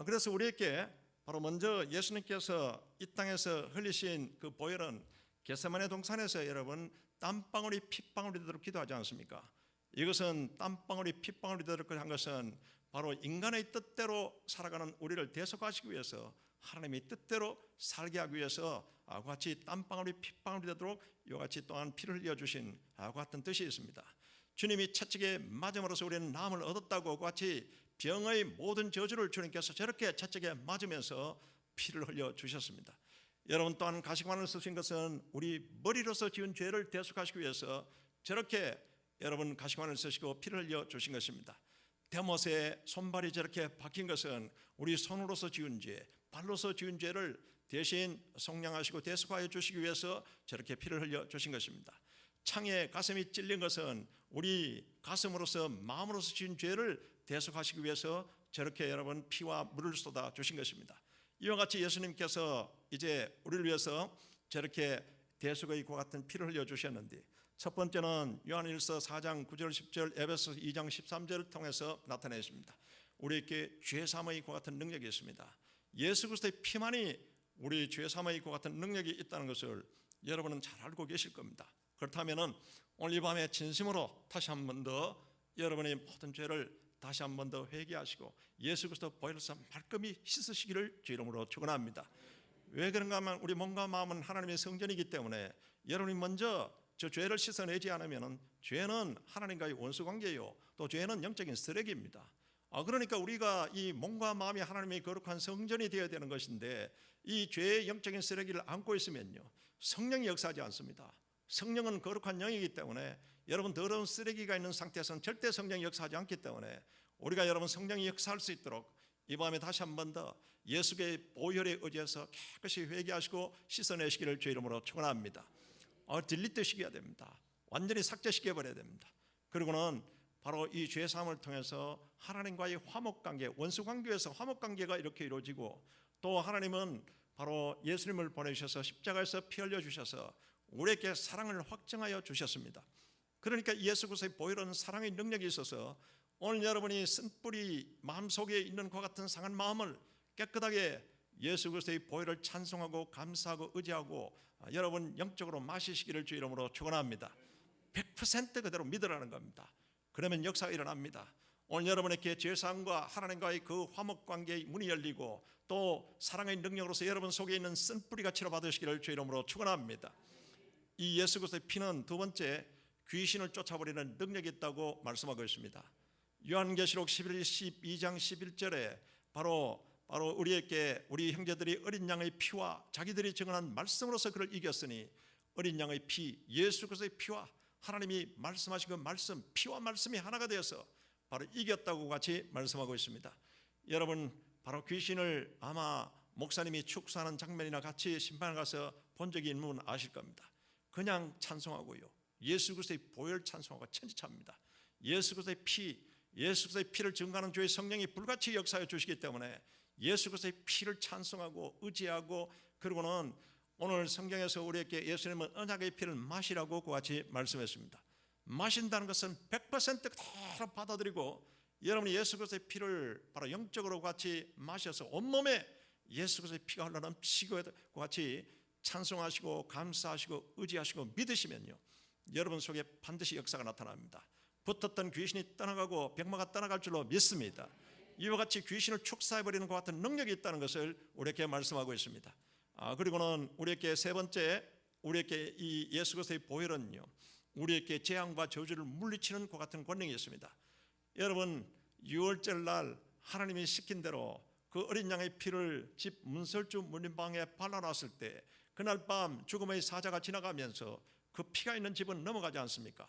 그래서 우리에게 바로 먼저 예수님께서 이 땅에서 흘리신 그 보혈은 겟세마네 동산에서 여러분 땀방울이 핏방울이 되도록 기도하지 않습니까? 이것은 땀방울이 핏방울이 되도록 한 것은 바로 인간의 뜻대로 살아가는 우리를 대속하시기 위해서 하나님의 뜻대로 살게 하기 위해서 같이 땀방울이 핏방울이 되도록 이같이 또한 피를 흘려주신 같은 뜻이 있습니다. 주님이 채찍에 맞음으로써 우리는 나음을 얻었다고 같이 병의 모든 저주를 주님께서 저렇게 채찍에 맞으면서 피를 흘려주셨습니다. 여러분 또한 가시관을 쓰신 것은 우리 머리로서 지은 죄를 대속하시기 위해서 저렇게 여러분 가시관을 쓰시고 피를 흘려주신 것입니다. 데못의 손발이 저렇게 박힌 것은 우리 손으로서 지은 죄, 발로서 지은 죄를 대신 속량하시고 대속하여 주시기 위해서 저렇게 피를 흘려 주신 것입니다. 창에 가슴이 찔린 것은 우리 가슴으로서 마음으로서 지은 죄를 대속하시기 위해서 저렇게 여러분 피와 물을 쏟아 주신 것입니다. 이와 같이 예수님께서 이제 우리를 위해서 저렇게 대속의 이와 같은 피를 흘려 주셨는데, 첫 번째는 요한일서 4장 9절 10절, 에베소서 2장 13절을 통해서 나타내십니다. 우리에게 죄사함의 이와 같은 능력이 있습니다. 예수 그리스도의 피만이 우리 죄사함의 이와 같은 능력이 있다는 것을 여러분은 잘 알고 계실 겁니다. 그렇다면 오늘 이 밤에 진심으로 다시 한 번 더 여러분의 모든 죄를 다시 한 번 더 회개하시고 예수 그리스도 보혈로서 말끔히 씻으시기를 주 이름으로 축원합니다. 왜 그런가 하면 우리 몸과 마음은 하나님의 성전이기 때문에 여러분이 먼저 저 죄를 씻어내지 않으면 죄는 하나님과의 원수관계요, 또 죄는 영적인 쓰레기입니다. 그러니까 우리가 이 몸과 마음이 하나님의 거룩한 성전이 되어야 되는 것인데, 이 죄의 영적인 쓰레기를 안고 있으면요 성령이 역사하지 않습니다. 성령은 거룩한 영이기 때문에 여러분 더러운 쓰레기가 있는 상태에서는 절대 성령이 역사하지 않기 때문에 우리가 여러분 성령이 역사할 수 있도록 이 밤에 다시 한 번 더 예수의 보혈에 의지해서 깨끗이 회개하시고 씻어내시기를 주 이름으로 축원합니다. 딜리트 시켜야 됩니다. 완전히 삭제시켜 버려야 됩니다. 그리고는 바로 이 죄사함을 통해서 하나님과의 화목관계, 원수관계에서 화목관계가 이렇게 이루어지고, 또 하나님은 바로 예수님을 보내주셔서 십자가에서 피 흘려 주셔서 우리에게 사랑을 확증하여 주셨습니다. 그러니까 예수 그리스도의 보혈은 사랑의 능력이 있어서 오늘 여러분이 쓴뿌리 마음속에 있는 그와 같은 상한 마음을 깨끗하게 예수 그리스도의 보혈을 찬송하고 감사하고 의지하고 여러분 영적으로 마시시기를 주 이름으로 축원합니다. 100% 그대로 믿으라는 겁니다. 그러면 역사가 일어납니다. 오늘 여러분에게 죄사함과 하나님과의 그 화목관계의 문이 열리고 또 사랑의 능력으로서 여러분 속에 있는 쓴뿌리가 치료받으시기를 주 이름으로 축원합니다. 이 예수 그리스도의 피는 두 번째, 귀신을 쫓아버리는 능력이 있다고 말씀하고 있습니다. 요한계시록 12장 11절에 바로 우리에게 우리 형제들이 어린 양의 피와 자기들이 증언한 말씀으로서 그를 이겼으니, 어린 양의 피, 예수 그리스도의 피와 하나님이 말씀하신 그 말씀, 피와 말씀이 하나가 되어서 바로 이겼다고 같이 말씀하고 있습니다. 여러분 바로 귀신을 아마 목사님이 축사하는 장면이나 같이 심판에 가서 본 적이 있는 분은 아실 겁니다. 그냥 찬송하고요, 예수 그리스도의 보혈 찬송하고 천지차입니다. 예수 그리스도의 피, 예수 그리스도의 피를 증거하는 주의 성령이 불같이 역사해 주시기 때문에 예수 그리스도의 피를 찬송하고 의지하고, 그리고는 오늘 성경에서 우리에게 예수님은 언약의 피를 마시라고 같이 말씀했습니다. 마신다는 것은 100% 그대로 받아들이고 여러분이 예수 그리스도의 피를 바로 영적으로 같이 마셔서 온몸에 예수 그리스도의 피가 흘러넘치고 같이 찬송하시고 감사하시고 의지하시고 믿으시면요 여러분 속에 반드시 역사가 나타납니다. 붙었던 귀신이 떠나가고 병마가 떠나갈 줄로 믿습니다. 이와 같이 귀신을 축사해버리는 것 같은 능력이 있다는 것을 우리에게 말씀하고 있습니다. 그리고는 우리에게 세 번째, 우리에게 이 예수 그리스도의 보혈은요 우리에게 재앙과 저주를 물리치는 것 같은 권능이 있습니다. 여러분 6월절 날 하나님이 시킨 대로 그 어린 양의 피를 집 문설주 문인방에 발라놨을 때 그날 밤 죽음의 사자가 지나가면서 그 피가 있는 집은 넘어가지 않습니까?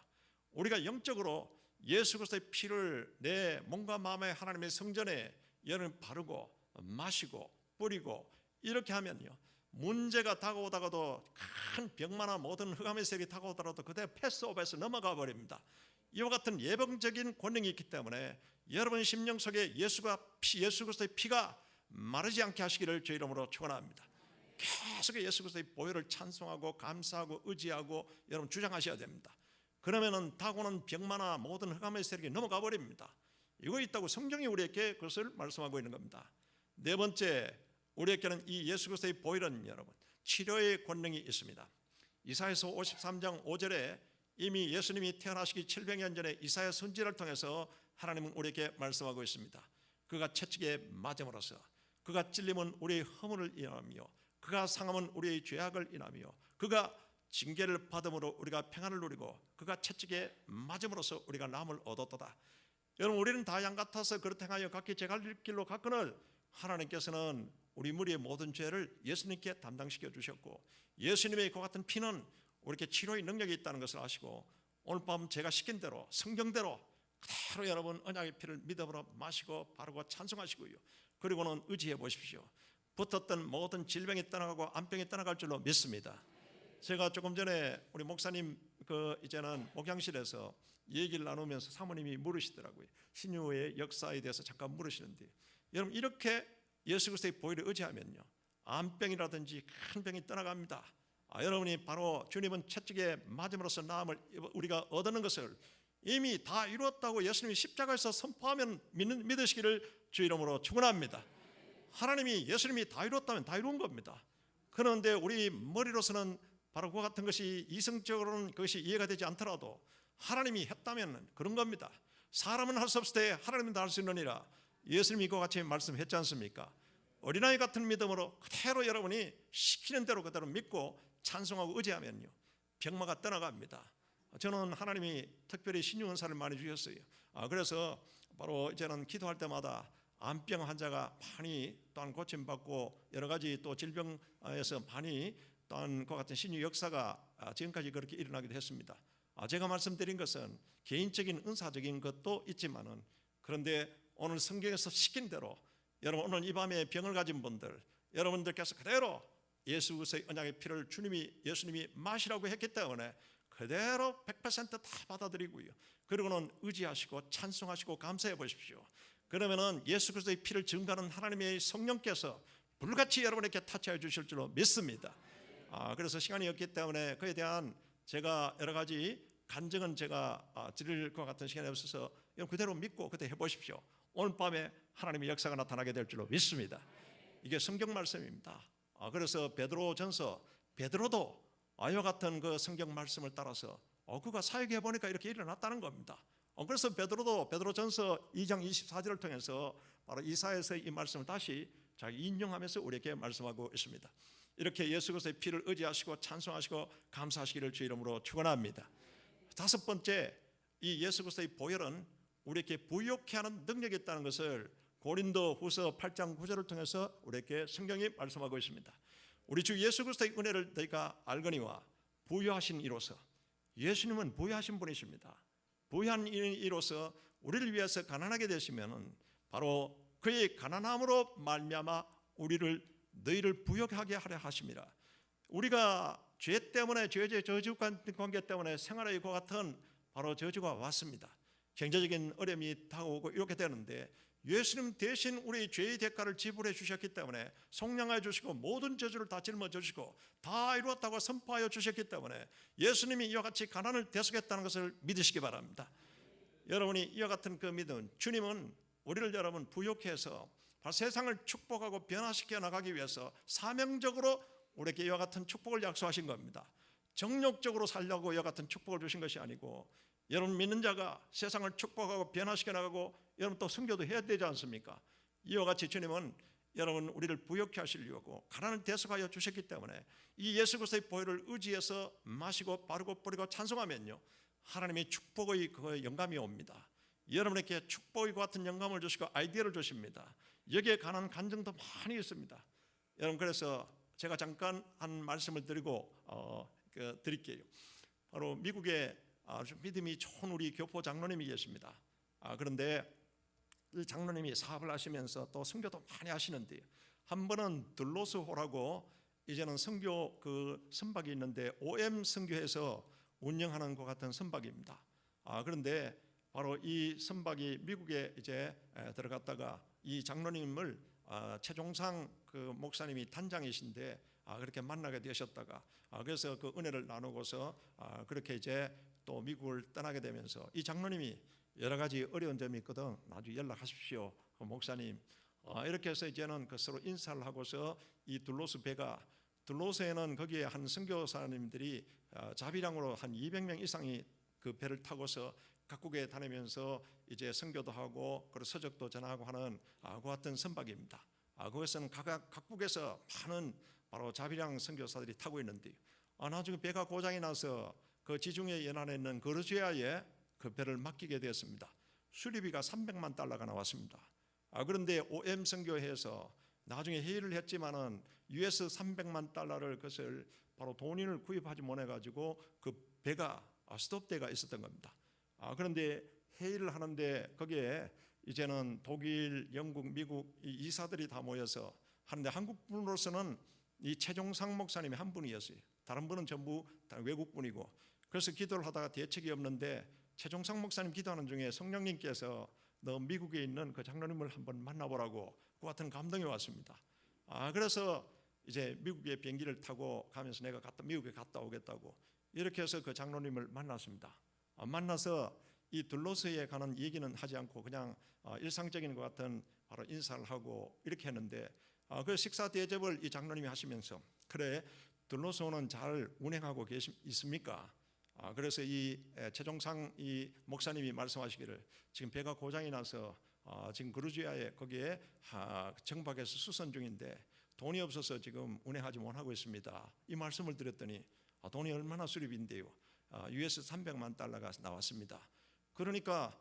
우리가 영적으로 예수 그리스도의 피를 내 몸과 마음의 하나님의 성전에 여러분 바르고 마시고 뿌리고 이렇게 하면요 문제가 다가오다가도 큰 병마나 모든 흑암의 세력이 다가오더라도 그대로 패스오버해서 넘어가 버립니다. 이와 같은 예방적인 권능이 있기 때문에 여러분 심령 속에 예수 그리스도의 피가 마르지 않게 하시기를 주 이름으로 축원합니다. 계속 예수 그리스도의 보혈을 찬송하고 감사하고 의지하고 여러분 주장하셔야 됩니다. 그러면은 다가오는 병마나 모든 흑암의 세력이 넘어가 버립니다. 이거 있다고 성경이 우리에게 그것을 말씀하고 있는 겁니다. 네 번째, 우리에게는 이 예수 그리스도의 보혈은 여러분 치료의 권능이 있습니다. 이사야서 53장 5절에 이미 예수님이 태어나시기 700년 전에 이사야 선지자를 통해서 하나님은 우리에게 말씀하고 있습니다. 그가 채찍에 맞음으로써 그가 찔림은 우리의 허물을 인하며 그가 상함은 우리의 죄악을 인하며 그가 징계를 받음으로 우리가 평안을 누리고 그가 채찍에 맞음으로써 우리가 나음을 얻었도다. 여러분 우리는 다 양 같아서 그렇다 하여 각기 제 갈 길로 갔거늘 하나님께서는 우리 무리의 모든 죄를 예수님께 담당시켜 주셨고 예수님의 그 같은 피는 우리에게 치료의 능력이 있다는 것을 아시고 오늘 밤 제가 시킨 대로 성경대로 그대로 여러분 언약의 피를 믿음으로 마시고 바르고 찬송하시고요. 그리고는 의지해 보십시오. 붙었던 모든 질병이 떠나가고 암병이 떠나갈 줄로 믿습니다. 제가 조금 전에 우리 목사님 이제는 목양실에서 얘기를 나누면서 사모님이 물으시더라고요. 신유의 역사에 대해서 잠깐 물으시는데, 여러분 이렇게 예수 그리스도의 보혈을 의지하면요, 암병이라든지 큰 병이 떠나갑니다. 여러분이 바로 주님은 채찍에 맞음으로써 나음을 우리가 얻는 것을 이미 다 이루었다고 예수님이 십자가에서 선포하면 믿으시기를 주 이름으로 축원합니다. 하나님이 예수님이 다 이뤘다면 다 이룬 겁니다. 그런데 우리 머리로서는 바로 그와 같은 것이 이성적으로는 그것이 이해가 되지 않더라도 하나님이 했다면 그런 겁니다. 사람은 할 수 없을 때 하나님은 다 할 수 있느니라. 예수님이 이와 같이 말씀했지 않습니까? 어린아이 같은 믿음으로 그대로 여러분이 시키는 대로 그대로 믿고 찬송하고 의지하면요, 병마가 떠나갑니다. 저는 하나님이 특별히 신유 은사를 많이 주셨어요. 그래서 바로 이제는 기도할 때마다 암병 환자가 많이 또한 고침받고 여러 가지 또 질병에서 많이 또한 그와 같은 신유 역사가 지금까지 그렇게 일어나기도 했습니다. 제가 말씀드린 것은 개인적인 은사적인 것도 있지만은, 그런데 오늘 성경에서 시킨 대로 여러분 오늘 이 밤에 병을 가진 분들, 여러분들께서 그대로 예수 그리스도의 언약의 피를 예수님이 마시라고 했기 때문에 그대로 100% 다 받아들이고요. 그리고는 의지하시고 찬송하시고 감사해 보십시오. 그러면은 예수 그리스도의 피를 증거하는 하나님의 성령께서 불같이 여러분에게 타치해 주실 줄로 믿습니다. 그래서 시간이 없기 때문에 그에 대한 제가 여러 가지 간증은 제가 드릴 것 같은 시간이 없어서 여러분 그대로 믿고 그때 해보십시오. 오늘 밤에 하나님의 역사가 나타나게 될 줄로 믿습니다. 이게 성경 말씀입니다. 그래서 베드로도 이와 같은 그 성경 말씀을 따라서 그가 사역해 보니까 이렇게 일어났다는 겁니다. 그래서 베드로전서 2장 24절을 통해서 바로 이사야서의 이 말씀을 다시 자기 인용하면서 우리에게 말씀하고 있습니다. 이렇게 예수 그리스도의 피를 의지하시고 찬송하시고 감사하시기를 주 이름으로 축원합니다. 다섯 번째, 이 예수 그리스도의 보혈은 우리에게 부욕케 하는 능력이 있다는 것을 고린도후서 8장 9절을 통해서 우리에게 성경이 말씀하고 있습니다. 우리 주 예수 그리스도의 은혜를 너희가 알거니와 부요하신 이로서, 예수님은 부요하신 분이십니다. 부요한 이로서 우리를 위해서 가난하게 되시면은 바로 그의 가난함으로 말미암아 너희를 부요하게 하려 하심이라. 우리가 죄 때문에 죄의 저주 관계 때문에 생활의 과 같은 바로 저주가 왔습니다. 경제적인 어려움이 다가오고 이렇게 되는데 예수님 대신 우리 죄의 대가를 지불해 주셨기 때문에 속량하여 주시고 모든 저주를 다 짊어 주시고 다 이루었다고 선포하여 주셨기 때문에 예수님이 이와 같이 가난을 대속했다는 것을 믿으시기 바랍니다. 여러분이 이와 같은 그 믿음, 주님은 우리를 여러분 부욕해 해서 세상을 축복하고 변화시켜 나가기 위해서 사명적으로 우리에게 이와 같은 축복을 약속하신 겁니다. 정욕적으로 살려고 이와 같은 축복을 주신 것이 아니고, 여러분 믿는 자가 세상을 축복하고 변화시켜 나가고 여러분 또 선교도 해야 되지 않습니까? 이와 같이 주님은 여러분 우리를 부욕케 하시려고 가난을 대속하여 주셨기 때문에 이 예수 그리스도의 보혈을 의지해서 마시고 바르고 뿌리고 찬송하면요, 하나님의 축복의 그 영감이 옵니다. 여러분에게 축복의 같은 영감을 주시고 아이디어를 주십니다. 여기에 관한 간증도 많이 있습니다. 여러분, 그래서 제가 잠깐 한 말씀을 드릴게요. 바로 미국에 아주 믿음이 좋은 우리 교포 장로님이 계십니다. 그런데 이 장로님이 사업을 하시면서 또 선교도 많이 하시는데, 한 번은 들로스호라고 이제는 선교 그 선박이 있는데 OM 선교에서 운영하는 것 같은 선박입니다. 그런데 바로 이 선박이 미국에 이제 들어갔다가 이 장로님을 최종상 그 목사님이 단장이신데 그렇게 만나게 되셨다가 그래서 그 은혜를 나누고서 그렇게 이제 또 미국을 떠나게 되면서 이 장로님이 여러 가지 어려운 점이 있거든 나중에 연락하십시오 그 목사님, 이렇게 해서 이제는 그 서로 인사를 하고서 이 둘로스에는 거기에 한 선교사님들이 자비량으로 한 200명 이상이 그 배를 타고서 각국에 다니면서 이제 선교도 하고 그리고 서적도 전하고 하는 그 같은 선박입니다. 그것은 각국에서 많은 바로 자비량 선교사들이 타고 있는데 나중에 배가 고장이 나서 그 지중해 연안에 있는 거르지아에 그 배를 맡기게 되었습니다. 수리비가 300만 달러가 나왔습니다. 그런데 OM 선교회에서 나중에 회의를 했지만은 US 300만 달러를 그것을 바로 돈을 구입하지 못해 가지고 그 배가 스톱대가 있었던 겁니다. 그런데 회의를 하는데 거기에 이제는 독일, 영국, 미국 이 이사들이 다 모여서 하는데 한국 분으로서는 이 최종상 목사님이 한 분이었어요. 다른 분은 전부 다 외국 분이고, 그래서 기도를 하다가 대책이 없는데 최종상 목사님 기도하는 중에 성령님께서 너 미국에 있는 그 장로님을 한번 만나보라고 그 같은 감동이 왔습니다. 그래서 이제 미국에 비행기를 타고 가면서 내가 미국에 갔다 오겠다고 이렇게 해서 그 장로님을 만났습니다. 만나서 이 둘로스에 가는 얘기는 하지 않고 그냥 일상적인 것 같은 바로 인사를 하고 이렇게 했는데, 그 식사 대접을 이 장로님이 하시면서 그래 둘로스는 잘 운행하고 있습니까? 그래서 이 최종상 이 목사님이 말씀하시기를 지금 배가 고장이 나서 지금 그루지아에 거기에 정박해서 수선 중인데 돈이 없어서 지금 운행하지 못하고 있습니다. 이 말씀을 드렸더니 돈이 얼마나 수립인데요? US 300만 달러가 나왔습니다. 그러니까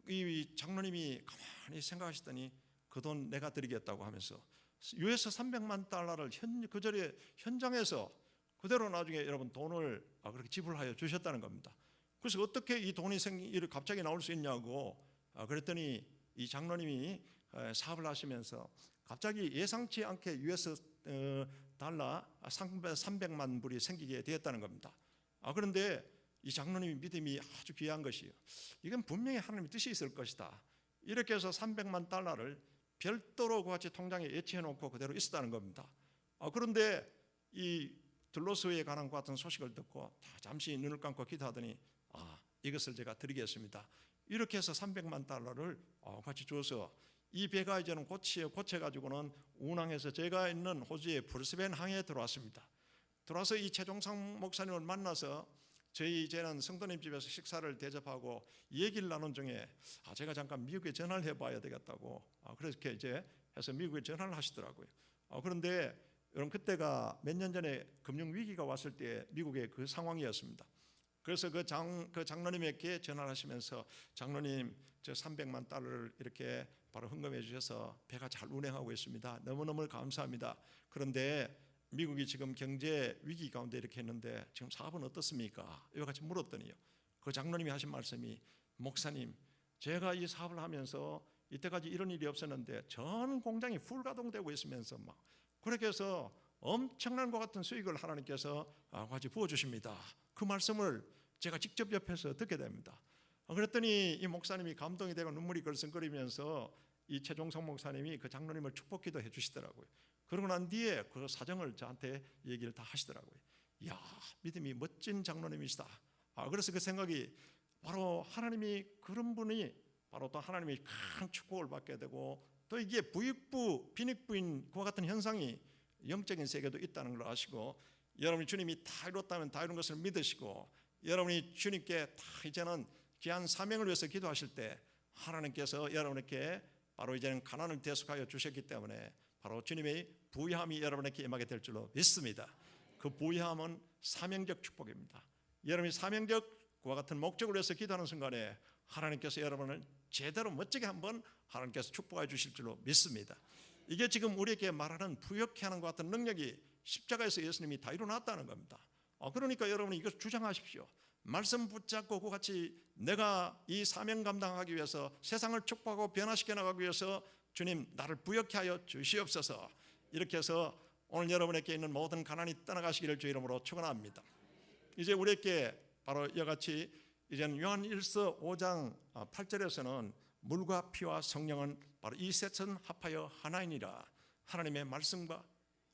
이 장로님이 가만히 생각하시더니 그 돈 내가 드리겠다고 하면서 US 300만 달러를 그 자리에 현장에서 그대로 나중에 여러분 돈을 그렇게 지불하여 주셨다는 겁니다. 그래서 어떻게 이 돈이 갑자기 나올 수 있냐고 그랬더니 이 장로님이 사업을 하시면서 갑자기 예상치 않게 US 달러 300만 불이 생기게 되었다는 겁니다. 그런데 이 장로님의 믿음이 아주 귀한 것이요, 이건 분명히 하나님의 뜻이 있을 것이다. 이렇게 해서 300만 달러를 별도로 같이 통장에 예치해 놓고 그대로 있었다는 겁니다. 그런데 이 둘로스에 관한 것 같은 소식을 듣고 잠시 눈을 감고 기도하더니 이것을 제가 드리겠습니다. 이렇게 해서 300만 달러를 같이 줘서 이 배가 이제는 고쳐가지고는 운항해서 제가 있는 호주의 브리스벤 항에 들어왔습니다. 들어와서 이 최종상 목사님을 만나서 저희 이제는 성도님 집에서 식사를 대접하고 얘기를 나눈 중에 제가 잠깐 미국에 전화를 해봐야 되겠다고 그렇게 이제 해서 미국에 전화를 하시더라고요. 그런데 여러분 그때가 몇 년 전에 금융 위기가 왔을 때 미국의 그 상황이었습니다. 그래서 그 장로님에게 전화를 하시면서 장로님 저 300만 달러를 이렇게 바로 헌금해 주셔서 배가 잘 운행하고 있습니다. 너무너무 감사합니다. 그런데 미국이 지금 경제 위기 가운데 이렇게 했는데 지금 사업은 어떻습니까? 이와 같이 물었더니요, 그 장로님이 하신 말씀이 목사님 제가 이 사업을 하면서 이때까지 이런 일이 없었는데 전 공장이 풀가동되고 있으면서 막 그렇게 해서 엄청난 것 같은 수익을 하나님께서 같이 부어주십니다. 그 말씀을 제가 직접 옆에서 듣게 됩니다. 그랬더니 이 목사님이 감동이 되고 눈물이 걸썽거리면서 이 최종성 목사님이 그 장로님을 축복기도 해주시더라고요. 그러고 난 뒤에 그 사정을 저한테 얘기를 다 하시더라고요. 이야, 믿음이 멋진 장로님이시다. 그래서 그 생각이 바로 하나님이 그런 분이 바로 또 하나님이 큰 축복을 받게 되고 또 이게 부익부 빈익부인 그와 같은 현상이 영적인 세계도 있다는 걸 아시고, 여러분이 주님이 다 이뤘다면 다 이룬 것을 믿으시고 여러분이 주님께 다 이제는 귀한 사명을 위해서 기도하실 때 하나님께서 여러분에게 바로 이제는 가난을 대속하여 주셨기 때문에 바로 주님의 부유함이 여러분에게 임하게 될 줄로 믿습니다. 그 부유함은 사명적 축복입니다. 여러분이 사명적 그와 같은 목적을 위해서 기도하는 순간에 하나님께서 여러분을 제대로 멋지게 한번 하나님께서 축복해 주실 줄로 믿습니다. 이게 지금 우리에게 말하는 부욕케 하는 것 같은 능력이 십자가에서 예수님이 다 이루어놨다는 겁니다. 그러니까 여러분이 이것 주장하십시오. 말씀 붙잡고 그같이 내가 이 사명 감당하기 위해서 세상을 축복하고 변화시켜 나가기 위해서 주님 나를 부욕케 하여 주시옵소서. 이렇게 해서 오늘 여러분에게 있는 모든 가난이 떠나가시기를 주 이름으로 축원합니다. 이제 우리에게 바로 이같이 이제는 요한 1서 5장 8절에서는 물과 피와 성령은 바로 이 셋은 합하여 하나이니라. 하나님의 말씀과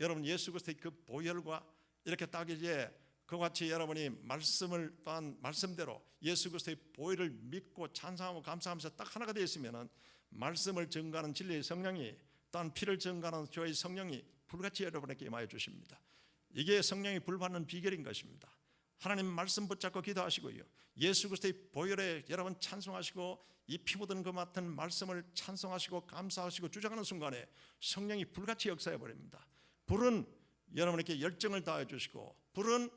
여러분 예수 그리스도의 그 보혈과 이렇게 딱 이제 그같이 여러분이 말씀을 또한 말씀대로 예수 그리스도의 보혈을 믿고 찬송하고 감사하면서 딱 하나가 되어 있으면은 말씀을 증거하는 진리의 성령이 또한 피를 증거하는 주의 성령이 불같이 여러분에게 임하여 주십니다. 이게 성령이 불받는 비결인 것입니다. 하나님 말씀 붙잡고 기도하시고요, 예수 그리스도의 보혈에 여러분 찬송하시고 이 피 묻은 그 맡은 말씀을 찬송하시고 감사하시고 주장하는 순간에 성령이 불같이 역사해 버립니다. 불은 여러분에게 열정을 다해 주시고 불은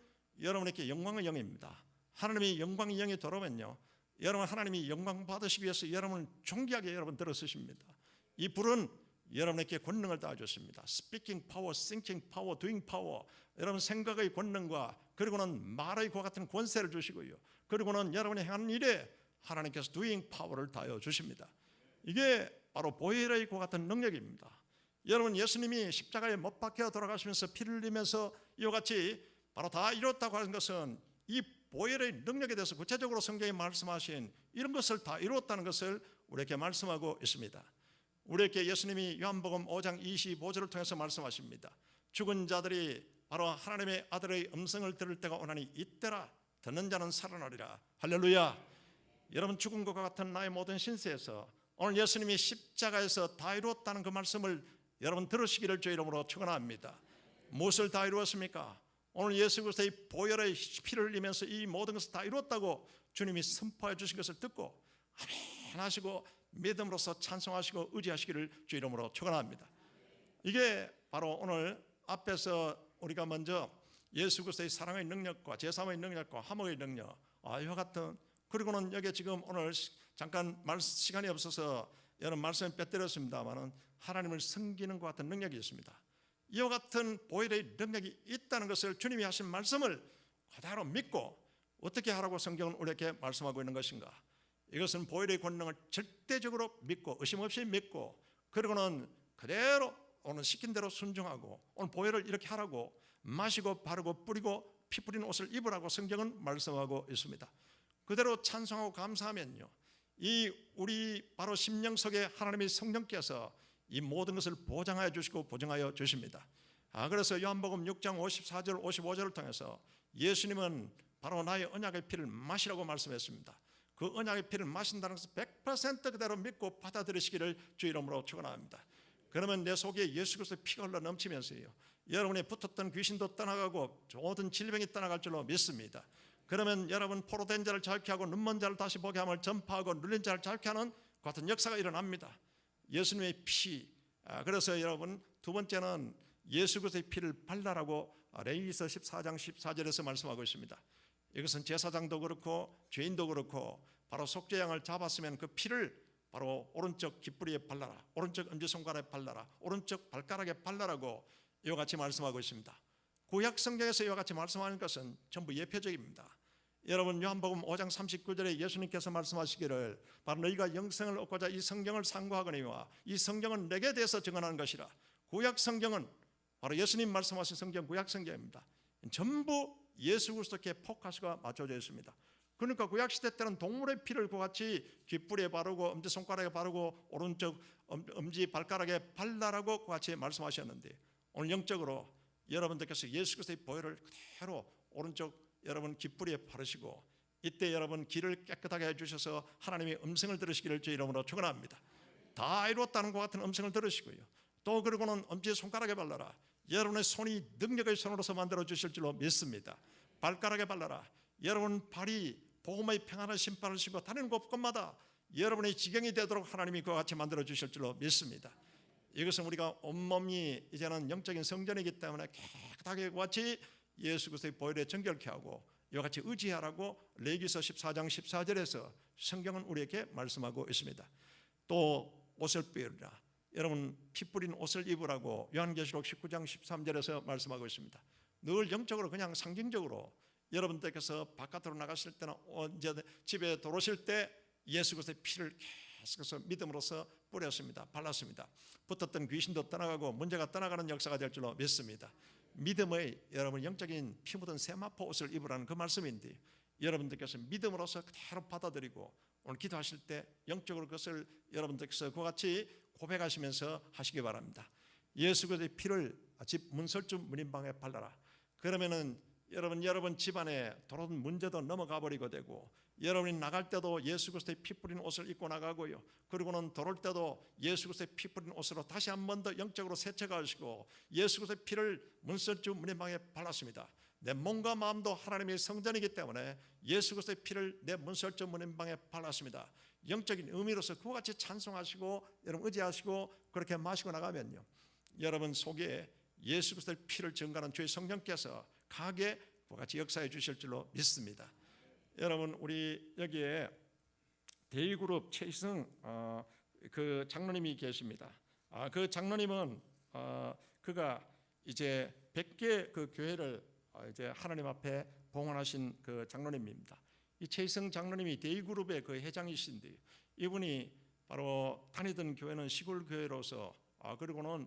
여러분에게 영광의 영입니다. 하나님의 영광의 영이 들어오면요, 여러분 하나님이 영광 받으시기 위해서 여러분을 존귀하게 여러분 들어서십니다. 이 불은 여러분에게 권능을 다해 줬습니다. Speaking power, thinking power, doing power. 여러분 생각의 권능과 그리고는 말의 과 같은 권세를 주시고요, 그리고는 여러분이 하는 일에 하나님께서 doing 파워를 다하여 주십니다. 이게 바로 보혈의과 같은 능력입니다. 여러분, 예수님이 십자가에 못 박혀 돌아가시면서 피를 흘리면서 이와 같이 바로 다 이뤘다고 하는 것은 이 보혈의 능력에 대해서 구체적으로 성경이 말씀하신 이런 것을 다 이루었다는 것을 우리에게 말씀하고 있습니다. 우리에게 예수님이 요한복음 5장 25절을 통해서 말씀하십니다. 죽은 자들이 바로 하나님의 아들의 음성을 들을 때가 오나니 이때라 듣는 자는 살아나리라. 할렐루야. 여러분, 죽은 것과 같은 나의 모든 신세에서 오늘 예수님이 십자가에서 다 이루었다는 그 말씀을 여러분 들으시기를 주의 이름으로 축원합니다. 무엇을 다 이루었습니까? 오늘 예수 그리스도의 보혈의 피를 흘리면서 이 모든 것을 다 이루었다고 주님이 선포해 주신 것을 듣고 아멘 하시고 믿음으로써 찬송하시고 의지하시기를 주의 이름으로 축원합니다. 이게 바로 오늘 앞에서 우리가 먼저 예수 그리스도의 사랑의 능력과 제3의 능력과 화목의 능력 이와 같은, 그리고는 여기 지금 오늘 잠깐 시간이 없어서 여러분 말씀을 빼뜨렸습니다만은 하나님을 섬기는 것 같은 능력이 있습니다. 이와 같은 보혈의 능력이 있다는 것을 주님이 하신 말씀을 그대로 믿고 어떻게 하라고 성경은 우리에게 말씀하고 있는 것인가? 이것은 보혈의 권능을 절대적으로 믿고 의심 없이 믿고, 그리고는 그대로 오늘 시킨 대로 순종하고 오늘 보혈을 이렇게 하라고 마시고 바르고 뿌리고 피 뿌린 옷을 입으라고 성경은 말씀하고 있습니다. 그대로 찬송하고 감사하면요, 이 우리 바로 심령 속에 하나님의 성령께서 이 모든 것을 보장하여 주시고 보증하여 주십니다. 그래서 요한복음 6장 54절 55절을 통해서 예수님은 바로 나의 언약의 피를 마시라고 말씀했습니다. 그 언약의 피를 마신다는 것을 100% 그대로 믿고 받아들이시기를 주 이름으로 축원합니다. 그러면 내 속에 예수 그리스도의 피가 흘러 넘치면서요, 여러분이 붙었던 귀신도 떠나가고 모든 질병이 떠나갈 줄로 믿습니다. 그러면 여러분 포로된 자를 자유케 하고 눈먼 자를 다시 보게 함을 전파하고 눌린 자를 자유케 하는 같은 역사가 일어납니다. 예수님의 피. 그래서 여러분 두 번째는 예수 그리스도의 피를 발라라고 레위기서 14장 14절에서 말씀하고 있습니다. 이것은 제사장도 그렇고 죄인도 그렇고 바로 속죄양을 잡았으면 그 피를 바로 오른쪽 깃뿌리에 발라라, 오른쪽 엄지손가락에 발라라, 오른쪽 발가락에 발라라고 이와 같이 말씀하고 있습니다. 구약 성경에서 이와 같이 말씀하는 것은 전부 예표적입니다. 여러분 요한복음 5장 39절에 예수님께서 말씀하시기를 바로 너희가 영생을 얻고자 이 성경을 상고하거니와 이 성경은 내게 대해서 증언하는 것이라. 구약 성경은 바로 예수님 말씀하신 성경 구약 성경입니다. 전부 예수 그리스도께 포커스가 맞춰져 있습니다. 그러니까 구약 시대 때는 동물의 피를 그같이 귓불에 바르고 엄지손가락에 바르고 오른쪽 엄지 발가락에 발라라고 그같이 말씀하셨는데, 오늘 영적으로 여러분들께서 예수 그리스도의 보혈을 그대로 오른쪽 여러분 귓불에 바르시고 이때 여러분 귀를 깨끗하게 해주셔서 하나님의 음성을 들으시기를 주 이름으로 축원합니다. 다 이루었다는 것 같은 음성을 들으시고요, 또 그리고는 엄지손가락에 발라라. 여러분의 손이 능력의 손으로서 만들어 주실 줄로 믿습니다. 발가락에 발라라. 여러분 발이 복음의 평안을 신발을 신고 다니는 곳곳마다 여러분의 지경이 되도록 하나님이 그와 같이 만들어 주실 줄로 믿습니다. 이것은 우리가 온몸이 이제는 영적인 성전이기 때문에 깨끗하게 같이 예수 그리스도의 보혈에 정결케 하고 이와 같이 의지하라고 레위기서 14장 14절에서 성경은 우리에게 말씀하고 있습니다. 또 옷을 빼으리라. 여러분 피 뿌린 옷을 입으라고 요한계시록 19장 13절에서 말씀하고 있습니다. 늘 영적으로 그냥 상징적으로 여러분들께서 바깥으로 나가실 때나 언제 집에 들어오실 때 예수 그리스도의 피를 계속해서 믿음으로써 뿌렸습니다. 발랐습니다. 붙었던 귀신도 떠나가고 문제가 떠나가는 역사가 될 줄로 믿습니다. 믿음의 여러분 영적인 피 묻은 세마포 옷을 입으라는 그 말씀인데, 여러분들께서 믿음으로써 그대로 받아들이고 오늘 기도하실 때 영적으로 그것을 여러분들께서 그와 같이 고백하시면서 하시기 바랍니다. 예수 그리스도의 피를 집 문설주 문인방에 발라라. 그러면은 여러분 집안에 들어온 문제도 넘어가 버리고 되고, 여러분이 나갈 때도 예수 그리스도의 피 뿌린 옷을 입고 나가고요, 그리고는 들어올 때도 예수 그리스도의 피 뿌린 옷으로 다시 한 번 더 영적으로 세척하시고 예수 그리스도의 피를 문설주 문인방에 발랐습니다. 내 몸과 마음도 하나님의 성전이기 때문에 예수 그리스도의 피를 내 문설주 문인방에 발랐습니다. 영적인 의미로서 그와 같이 찬송하시고 여러분 의지하시고 그렇게 마시고 나가면요, 여러분 속에 예수 그리스도의 피를 증거하는 주의 성령께서 강하게 그와 같이 역사해 주실 줄로 믿습니다. 여러분 우리 여기에 대위그룹 최희승 그 장로님이 계십니다. 그 장로님은 그가 이제 100개 그 교회를 이제 하나님 앞에 봉헌하신 그 장로님입니다. 이 최희성 장로님이 대의그룹의 그 회장이신데 이분이 바로 다니던 교회는 시골 교회로서 그리고는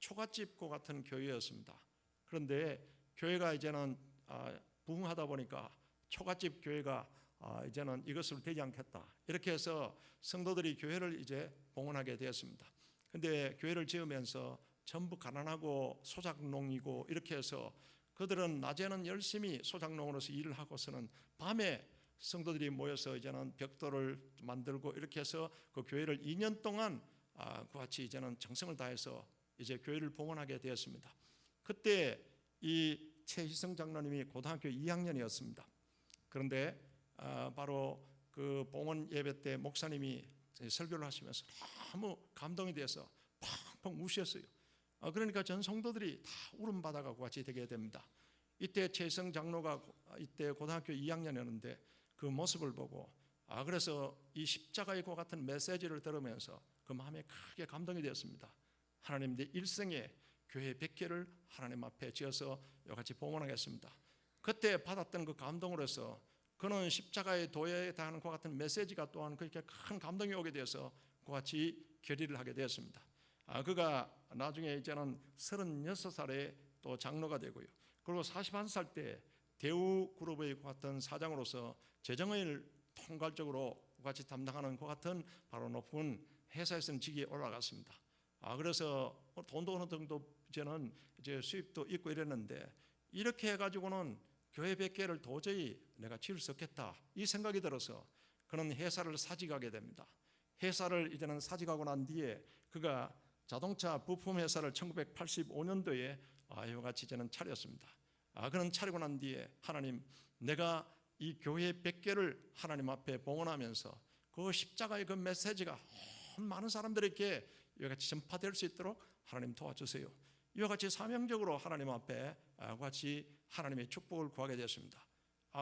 초가집과 같은 교회였습니다. 그런데 교회가 이제는 부흥하다 보니까 초가집 교회가 이제는 이것으로 되지 않겠다. 이렇게 해서 성도들이 교회를 이제 봉헌하게 되었습니다. 근데 교회를 지으면서 전부 가난하고 소작농이고 이렇게 해서 그들은 낮에는 열심히 소작농으로서 일을 하고서는 밤에 성도들이 모여서 이제는 벽돌을 만들고 이렇게 해서 그 교회를 2년 동안 그같이 이제는 정성을 다해서 이제 교회를 봉헌하게 되었습니다. 그때 이 최희성 장로님이 고등학교 2학년이었습니다. 그런데 바로 그 봉헌 예배 때 목사님이 설교를 하시면서 너무 감동이 돼서 펑펑 우셨어요. 그러니까 전 성도들이 다 울음바다가 같이 되게 됩니다. 이때 최희성 장로가 이때 고등학교 2학년이었는데 그 모습을 보고 그래서 이 십자가의 고 같은 메시지를 들으면서 그 마음에 크게 감동이 되었습니다. 하나님 내 일생에 교회 100개를 하나님 앞에 지어서 이같이 봉헌하겠습니다. 그때 받았던 그 감동으로서 그는 십자가의 도에 대한 그 같은 메시지가 또한 그렇게 큰 감동이 오게 되어서 그같이 결의를 하게 되었습니다. 그가 나중에 이제는 36살에 또 장로가 되고요. 그리고 41살 때 대우그룹의 그 같은 사장으로서 재정을 통괄적으로 같이 담당하는 그 같은 바로 높은 회사에서는 직위에 올라갔습니다. 그래서 돈도 어느 정도 이제 수입도 있고 이랬는데 이렇게 해가지고는 교회 100개를 도저히 내가 지을 수 없겠다 이 생각이 들어서 그는 회사를 사직하게 됩니다. 회사를 이제는 사직하고 난 뒤에 그가 자동차 부품 회사를 1985년도에 이와 같이 이제는 차렸습니다. 그는 차리고 난 뒤에 하나님 내가 이 교회 100개를 하나님 앞에 봉헌하면서 그 십자가의 그 메시지가 많은 사람들에게 이와 같이 전파될 수 있도록 하나님 도와주세요. 이와 같이 사명적으로 하나님 앞에 같이 하나님의 축복을 구하게 되었습니다.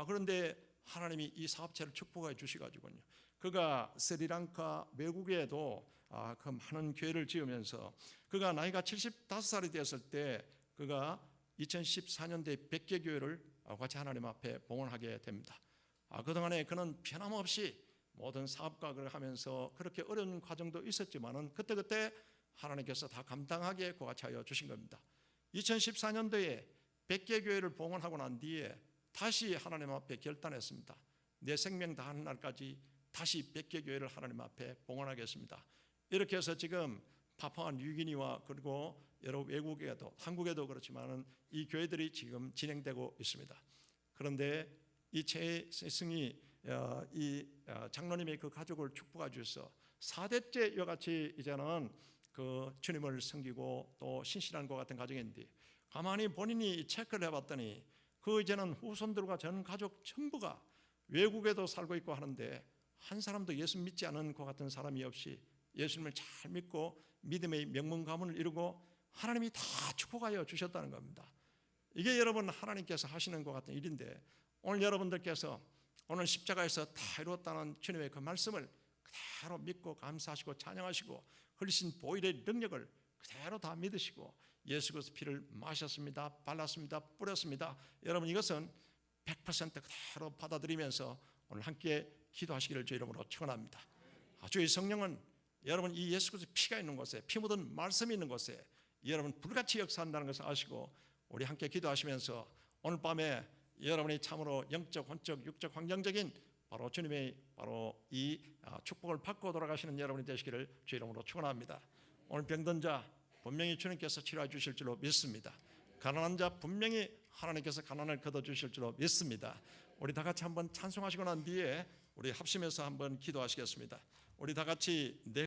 그런데 하나님이 이 사업체를 축복해 주시가지고요. 그가 스리랑카 외국에도 그 많은 교회를 지으면서 그가 나이가 75살이 되었을 때 그가 2014년도에 100개 교회를 같이 하나님 앞에 봉헌하게 됩니다. 그동안에 그는 변함없이 모든 사업각을 하면서 그렇게 어려운 과정도 있었지만은 그때 하나님께서 다 감당하게 같이 하여 주신 겁니다. 2014년도에 100개 교회를 봉헌하고 난 뒤에 다시 하나님 앞에 결단했습니다. 내 생명 다하는 날까지 다시 100개 교회를 하나님 앞에 봉헌하겠습니다. 이렇게 해서 지금 파푸아 뉴기니와 그리고 여러 외국에도 한국에도 그렇지만은 이 교회들이 지금 진행되고 있습니다. 그런데 이 최희성이 이 장로님의 그 가족을 축복해 주셔서 4대째 이같이 이제는 그 주님을 섬기고 또 신실한 것 같은 가정인데 가만히 본인이 체크를 해봤더니 그 이제는 후손들과 전 가족 전부가 외국에도 살고 있고 하는데 한 사람도 예수 믿지 않은 것 같은 사람이 없이 예수님을 잘 믿고 믿음의 명문 가문을 이루고 하나님이 다 축복하여 주셨다는 겁니다. 이게 여러분 하나님께서 하시는 것 같은 일인데 오늘 여러분들께서 오늘 십자가에서 다 이루었다는 주님의 그 말씀을 그대로 믿고 감사하시고 찬양하시고 흘리신 보혈의 능력을 그대로 다 믿으시고 예수 그리스도 피를 마셨습니다. 발랐습니다. 뿌렸습니다. 여러분 이것은 100% 그대로 받아들이면서 오늘 함께 기도하시기를 주의 이름으로 축원합니다. 주의 성령은 여러분 이 예수 그리스도 피가 있는 곳에 피 묻은 말씀이 있는 곳에 여러분 불같이 역사한다는 것을 아시고 우리 함께 기도하시면서 오늘 밤에 여러분이 참으로 영적, 혼적, 육적, 환경적인 바로 주님의 바로 이 축복을 받고 돌아가시는 여러분이 되시기를 주의 이름으로 축원합니다. 오늘 병든 자 분명히 주님께서 치료해 주실 줄로 믿습니다. 가난한 자 분명히 하나님께서 가난을 걷어 주실 줄로 믿습니다. 우리 다 같이 한번 찬송하시고 난 뒤에 우리 합심해서 한번 기도하시겠습니다. 우리 다 같이